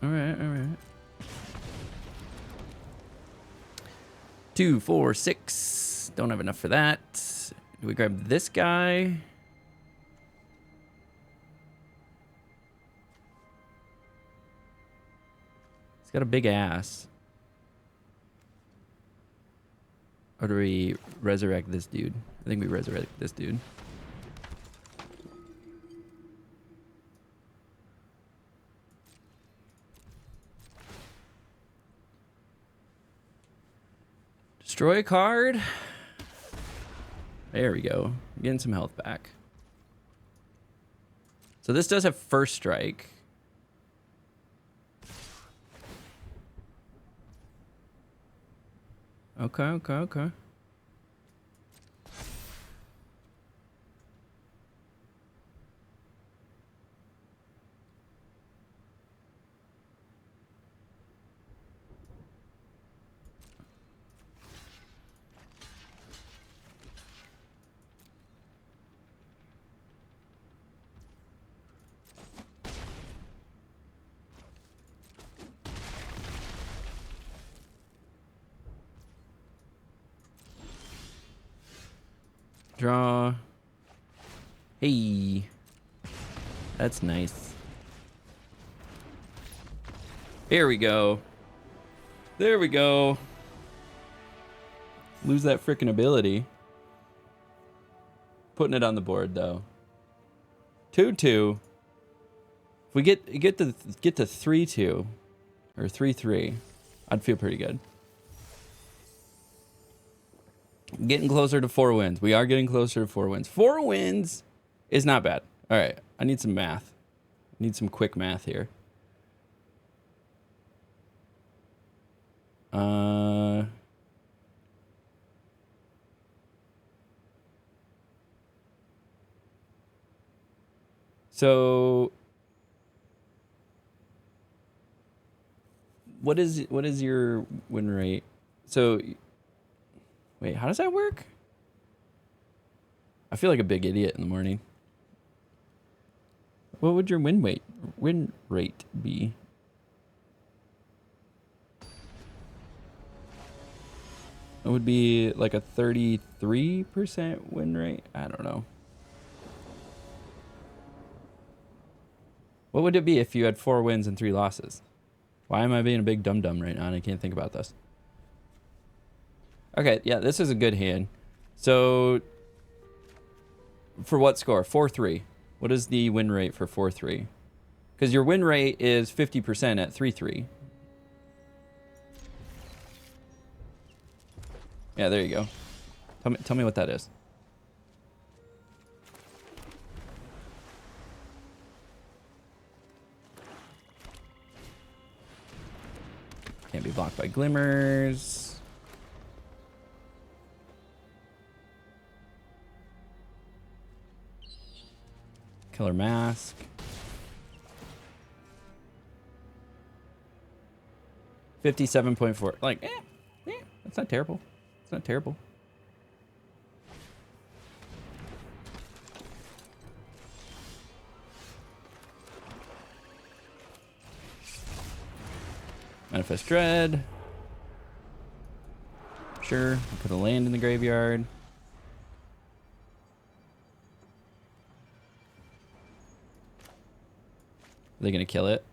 All right, all right. 2, 4, 6. Don't have enough for that. Do we grab this guy? He's got a big ass. Or do we resurrect this dude? I think we resurrect this dude. Destroy a card. There we go. Getting some health back. So this does have first strike. Okay, okay, okay. Draw. Hey. That's nice. Here we go. There we go. Lose that freaking ability. Putting it on the board though. 2/2. If we get to 3/2 or 3/3, I'd feel pretty good. Getting closer to 4 wins. We are getting closer to 4 wins. 4 wins is not bad. All right, I need some math. I need some quick math here. So what is your win rate? So wait, how does that work? I feel like a big idiot in the morning. What would your win rate be? It would be like a 33% win rate. I don't know. What would it be if you had 4 wins and 3 losses? Why am I being a big dum-dum right now and I can't think about this? Okay, yeah, this is a good hand. So, for what score? 4-3. What is the win rate for 4-3? Because your win rate is 50% at 3-3. Yeah, there you go. Tell me what that is. Can't be blocked by glimmers. Killer mask. 57.4. Like, that's not terrible. It's not terrible. Manifest Dread. Sure. Put a land in the graveyard. Are they going to kill it?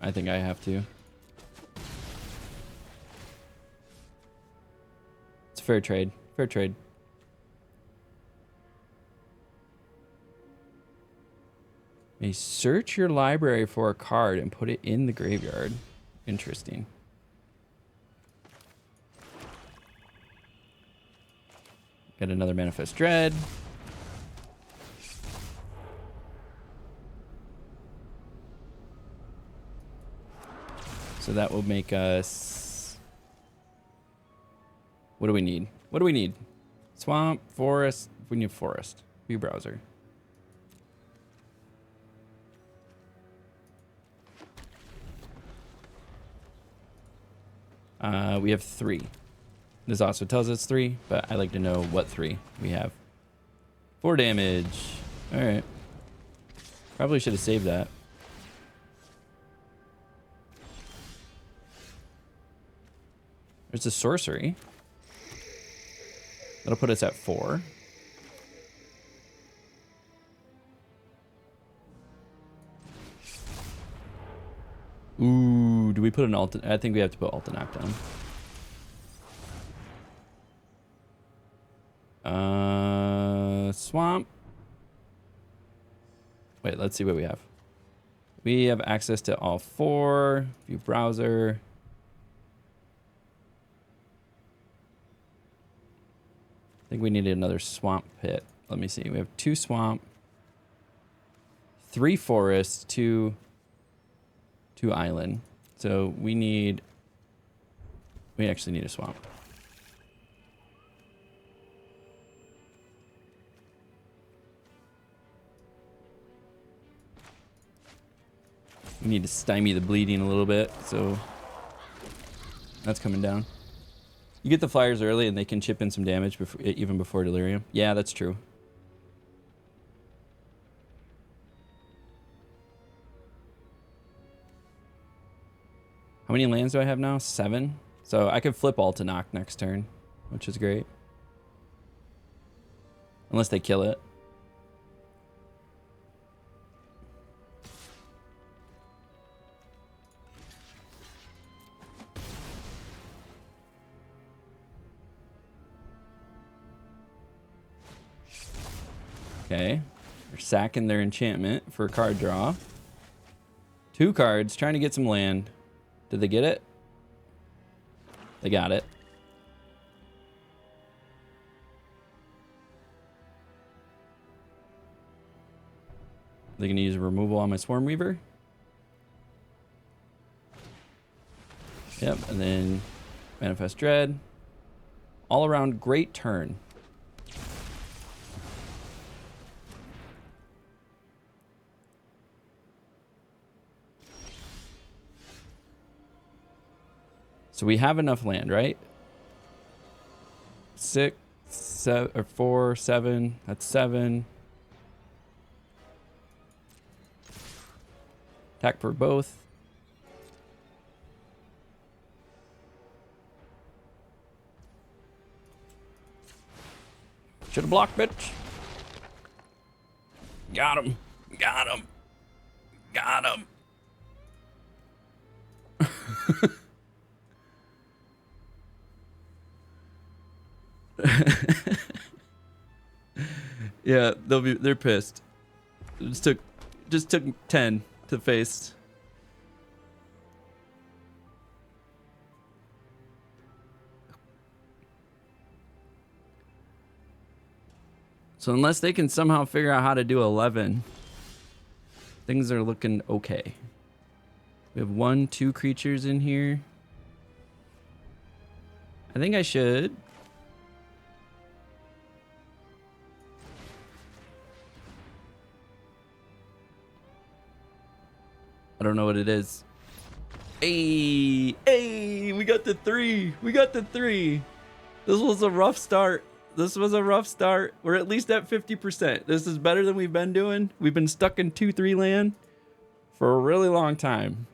I think I have to. It's a fair trade. Fair trade. May search your library for a card and put it in the graveyard. Interesting. Got another Manifest Dread. So that will make us... What do we need? What do we need? Swamp, forest. We need forest. View browser. We have 3. This also tells us 3, but I like to know what 3 we have. 4 damage. All right. Probably should have saved that. There's a sorcery. That'll put us at 4. Ooh, do we put an alt? I think we have to put Alta Knockdown. Swamp. Wait, let's see what we have. We have access to all 4. View browser. I think we need another swamp pit. Let me see. We have 2 swamp, 3 forest, 2 island. So we actually need a swamp. We need to stymie the bleeding a little bit, so that's coming down. You get the flyers early and they can chip in some damage before, even before delirium. Yeah, that's true. How many lands do I have now? 7. So I could flip Alta Knock next turn, which is great. Unless they kill it. Okay. They're sacking their enchantment for a card draw. 2 cards, trying to get some land. Did they get it? They got it. They're going to use a removal on my Swarm Weaver. Yep, and then Manifest Dread. All around great turn. So we have enough land, right? 6, 7, or 4, 7. That's 7. Attack for both. Should have blocked, bitch. Got him. Got him. Got him. Yeah, they're pissed. Just took 10 to face. So unless they can somehow figure out how to do 11, things are looking okay. We have 1, 2 creatures in here. I think I should. I don't know what it is. Hey, hey, we got the 3. We got the 3. This was a rough start. This was a rough start. We're at least at 50%. This is better than we've been doing. We've been stuck in 2-3 land for a really long time.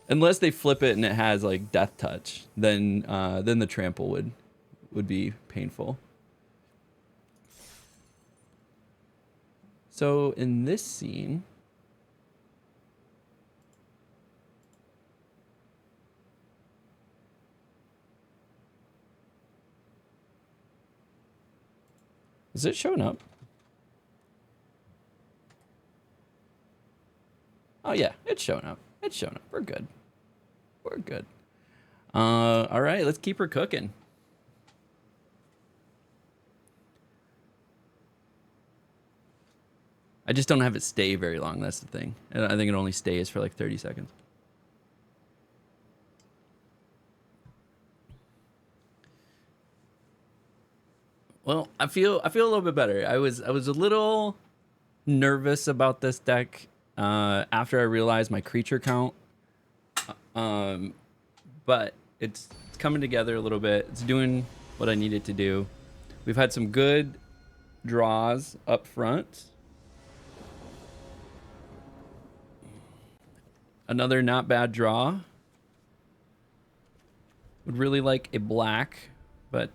Unless they flip it and it has like death touch, then the trample would be painful. So in this scene, is it showing up? Oh yeah, it's showing up. It's showing up. We're good. We're good. All right, let's keep her cooking. I just don't have it stay very long. That's the thing. I think it only stays for like 30 seconds. Well, I feel a little bit better. I was a little nervous about this deck after I realized my creature count. But it's coming together a little bit. It's doing what I need it to do. We've had some good draws up front. Another not bad draw. Would really like a black, but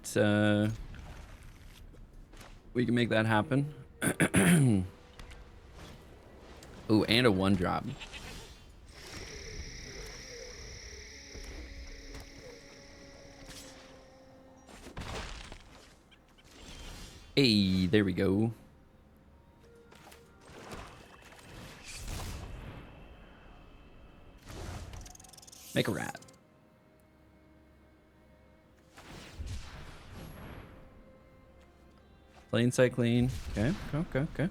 we can make that happen. Ooh, and a 1-drop. Hey, there we go. Make a rat. Plain cycling. Okay, okay.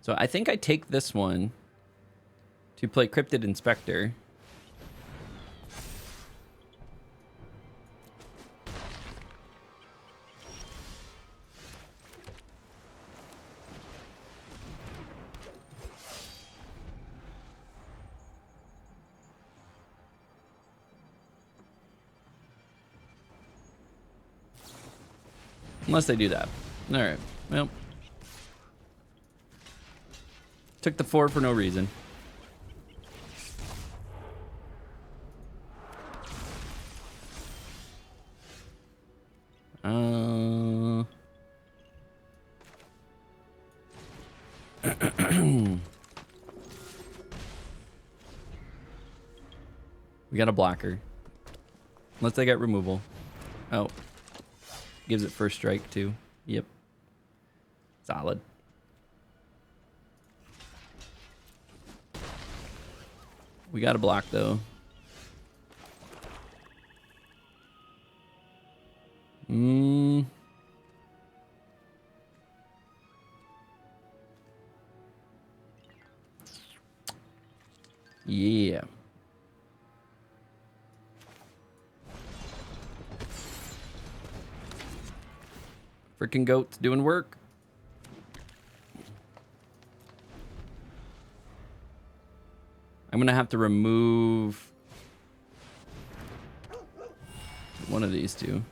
So I think I take this one to play Cryptid Inspector. Unless they do that. All right. Well, took the 4 for no reason. We got a blocker. Unless they get removal. Oh. Gives it first strike too. Yep. Solid. We got a block though. Yeah. Freaking goat's doing work. I'm gonna have to remove one of these two.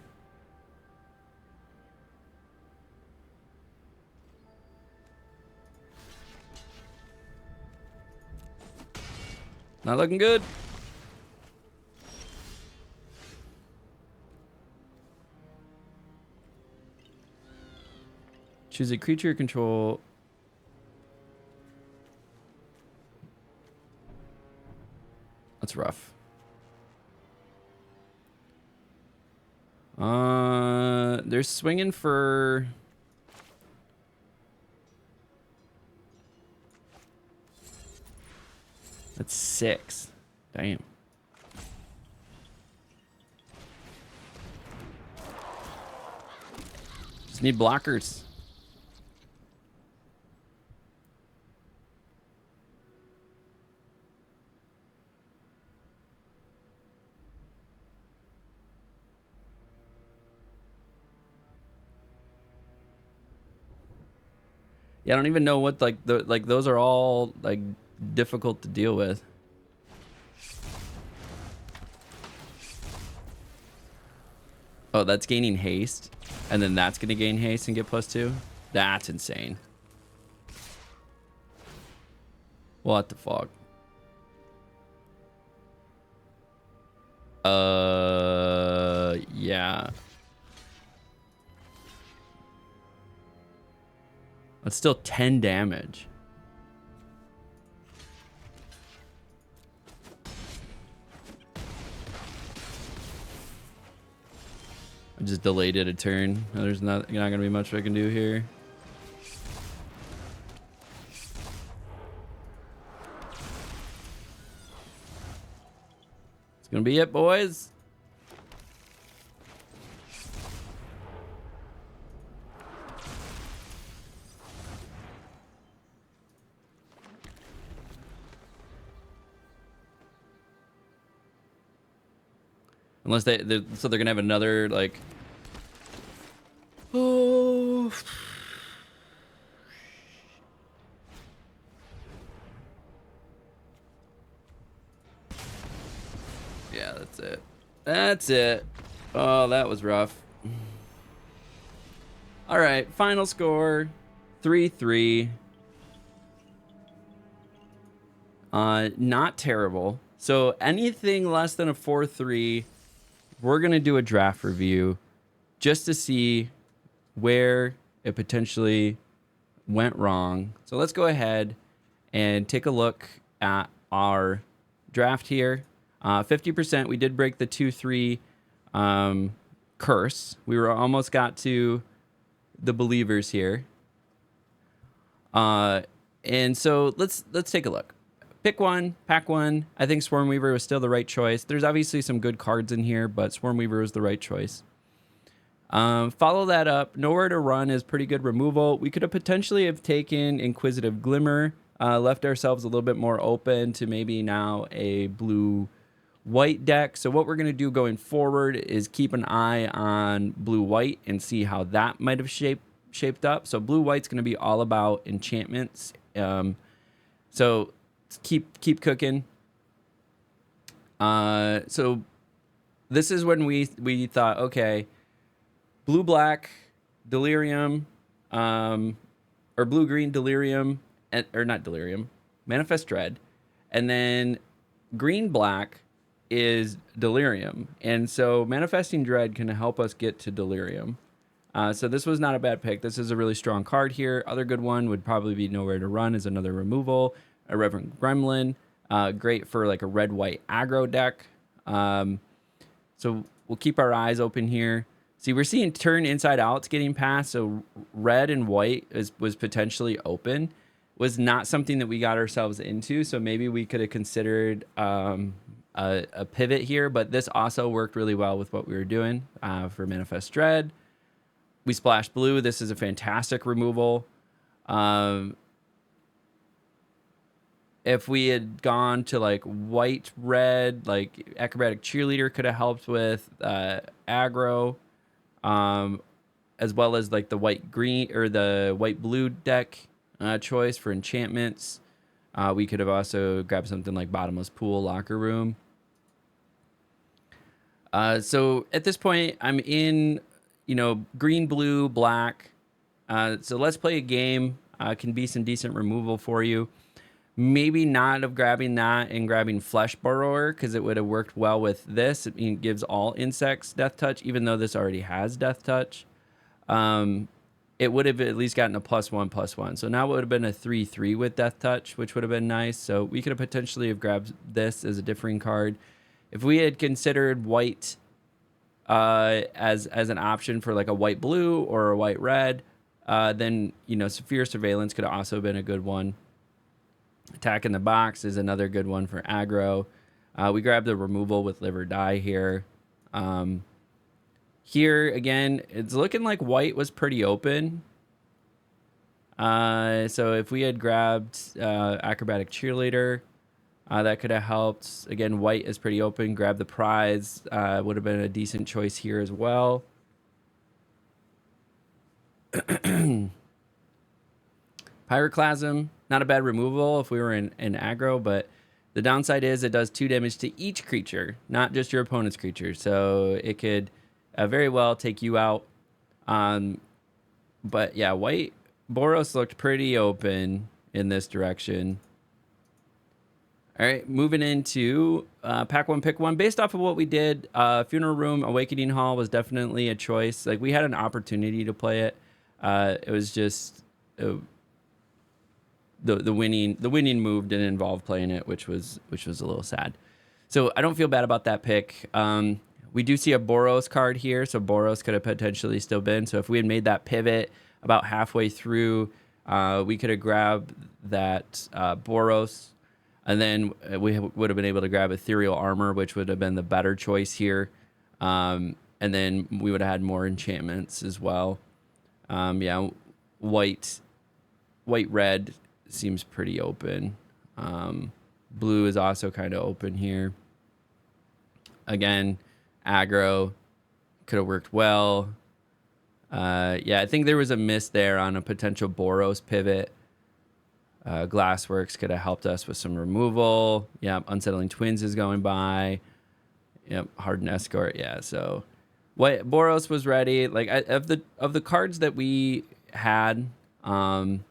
Not looking good. Choose a creature you control. That's rough. They're swinging for... That's 6. Damn. Just need blockers. Yeah, I don't even know what those are all like difficult to deal with. Oh, that's gaining haste, and then that's gonna gain haste and get +2. That's insane. What the fuck? Yeah. That's still 10 damage. I just delayed it a turn. There's not gonna be much I can do here. It's gonna be it, boys. Unless so they're gonna have another like. Oh. Yeah, that's it. That's it. Oh, that was rough. All right, final score 3-3. Not terrible. So anything less than a 4-3, we're gonna do a draft review just to see where it potentially went wrong. So let's go ahead and take a look at our draft here. 50%, we did break the 2-3 curse. We were almost got to the believers here. And so let's take a look. Pick one, pack one. I think Swarmweaver was still the right choice. There's obviously some good cards in here, but Swarmweaver was the right choice. Follow that up. Nowhere to Run is pretty good removal. We could have potentially have taken Inquisitive Glimmer, left ourselves a little bit more open to maybe now a blue-white deck. So what we're going to do going forward is keep an eye on blue-white and see how that might have shaped up. So blue-white's going to be all about enchantments. So keep cooking. So this is when we thought, okay, blue-black Delirium, or blue-green Delirium, or not Delirium, Manifest Dread, and then green-black is Delirium, and so Manifesting Dread can help us get to Delirium. So this was not a bad pick. This is a really strong card here. Other good one would probably be Nowhere to Run is another removal. A Reverend Gremlin, great for like a red-white aggro deck. So we'll keep our eyes open here. See, we're seeing turn inside outs getting passed, so red and white was potentially open. Was not something that we got ourselves into, so maybe we could have considered a pivot here, but this also worked really well with what we were doing for Manifest Dread. We splashed blue. This is a fantastic removal. If we had gone to like white red, like Acrobatic Cheerleader could have helped with aggro, as well as like the white green or the white blue deck choice for enchantments. We could have also grabbed something like Bottomless Pool, Locker Room. So at this point, I'm in, green, blue, black. So let's play a game. Can be some decent removal for you. Maybe not of grabbing that and grabbing Flesh Borrower, because it would have worked well with this. It gives all insects Death Touch, even though this already has Death Touch. It would have at least gotten a +1/+1. So now it would have been a 3/3 with Death Touch, which would have been nice. So we could have potentially have grabbed this as a differing card. If we had considered white as an option for like a white blue or a white red, then Severe Surveillance could have also been a good one. Attack in the Box is another good one for aggro. We grabbed the removal with Live or Die here. Here, again, it's looking like white was pretty open. So if we had grabbed Acrobatic Cheerleader, that could have helped. Again, white is pretty open. Grab the Prize would have been a decent choice here as well. Pyroclasm, not a bad removal if we were in aggro, but the downside is it does 2 damage to each creature, not just your opponent's creature. So it could very well take you out. But yeah, white Boros looked pretty open in this direction. All right, moving into pack one, pick one. Based off of what we did, Funeral Room, Awakening Hall was definitely a choice. Like, we had an opportunity to play it. It was just the winning move didn't involve playing it, which was a little sad. So I don't feel bad about that pick. We do see a Boros card here, so Boros could have potentially still been. So if we had made that pivot about halfway through, we could have grabbed that Boros, and then we would have been able to grab Ethereal Armor, which would have been the better choice here. And then we would have had more enchantments as well. Yeah, white-red seems pretty open. Blue is also kind of open here. Again, aggro could have worked well. Yeah, I think there was a miss there on a potential Boros pivot. Glassworks could have helped us with some removal. Yep, Unsettling Twins is going by. Yep, Hardened Escort. Yeah, so what Boros was ready. Like, of the cards that we had, in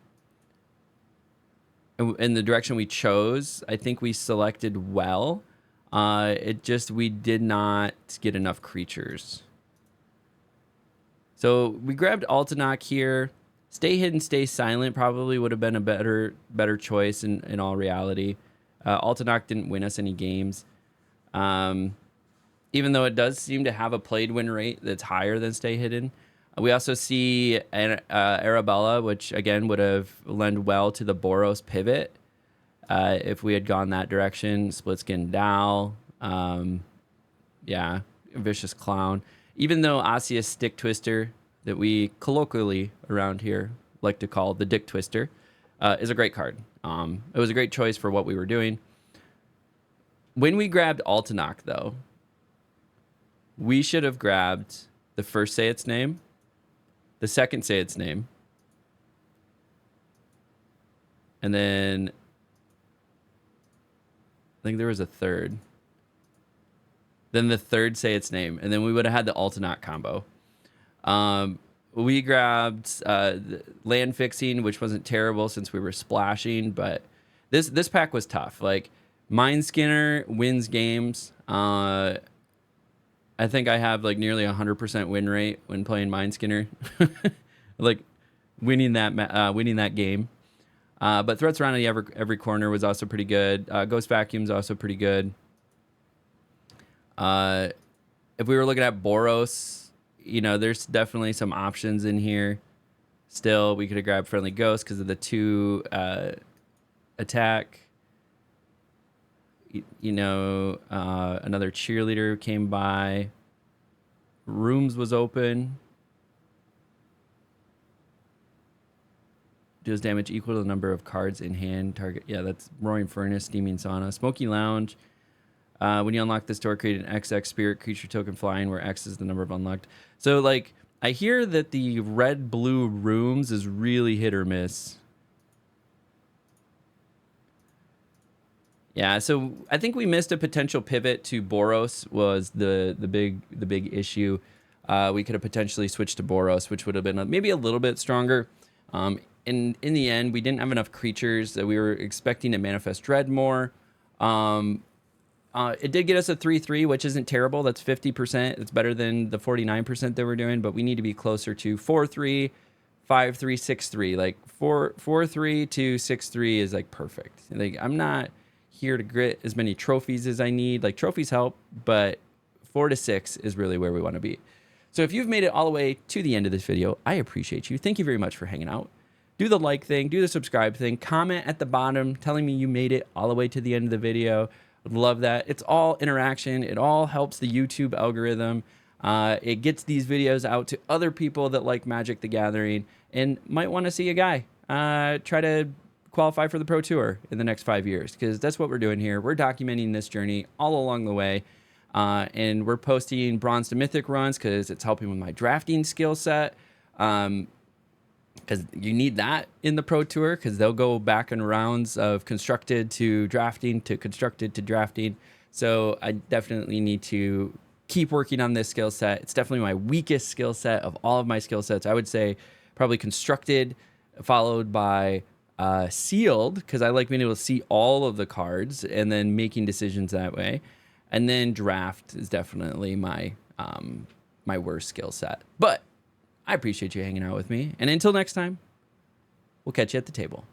the direction we chose, I think we selected well. We did not get enough creatures. So we grabbed Altanach here. Stay Hidden, Stay Silent probably would have been a better choice in all reality. Altanach didn't win us any games. Even though it does seem to have a played win rate that's higher than Stay Hidden. We also see Arabella, which again would have lent well to the Boros pivot. If we had gone that direction. Split Skin Dow. Yeah, Vicious Clown. Even though Asia's Stick Twister, that we colloquially around here like to call the Dick Twister, is a great card. It was a great choice for what we were doing. When we grabbed Altanach, though, we should have grabbed the first Say Its Name, the second Say Its Name, and then I think there was a third. Then the third Say Its Name, and then we would have had the Altanach combo. We grabbed Land Fixing, which wasn't terrible since we were splashing, but this pack was tough. Like, Mind Skinner wins games. I think I have like nearly 100% win rate when playing Mind Skinner, like winning that game. But Threats Around every corner was also pretty good. Ghost Vacuum's also pretty good. If we were looking at Boros, there's definitely some options in here. Still, we could have grabbed Friendly Ghost because of the 2 attack. Another Cheerleader came by. Rooms was open. Deals damage equal to the number of cards in hand. Target. Yeah, that's Roaring Furnace, Steaming Sauna. Smoky Lounge. When you unlock this door, create an XX spirit creature token flying, where X is the number of unlocked. So, like, I hear that the red-blue rooms is really hit or miss. Yeah, so I think we missed a potential pivot to Boros was the big issue. We could have potentially switched to Boros, which would have been maybe a little bit stronger. in the end, we didn't have enough creatures that we were expecting to manifest dread more. It did get us a 3/3, which isn't terrible. That's 50%. It's better than the 49% that we're doing, but we need to be closer to 4/3, 5/3, 6/3. Like 4/3 to 6/3 is like perfect. Like I'm not here to get as many trophies as I need. Like trophies help, but 4 to 6 is really where we want to be. So if you've made it all the way to the end of this video, I appreciate you. Thank you very much for hanging out. Do the like thing, do the subscribe thing, comment at the bottom telling me you made it all the way to the end of the video. Would love that. It's all interaction. It all helps the YouTube algorithm. It gets these videos out to other people that like Magic the Gathering and might want to see a guy try to qualify for the Pro Tour in the next 5 years, because that's what we're doing here. We're documenting this journey all along the way, and we're posting Bronze to Mythic runs because it's helping with my drafting skill set. Because you need that in the Pro Tour, because they'll go back in rounds of constructed to drafting to constructed to drafting. So I definitely need to keep working on this skill set. It's definitely my weakest skill set of all of my skill sets. I would say probably constructed, followed by sealed, because I like being able to see all of the cards and then making decisions that way. And then draft is definitely my my worst skill set. But I appreciate you hanging out with me. And until next time, we'll catch you at the table.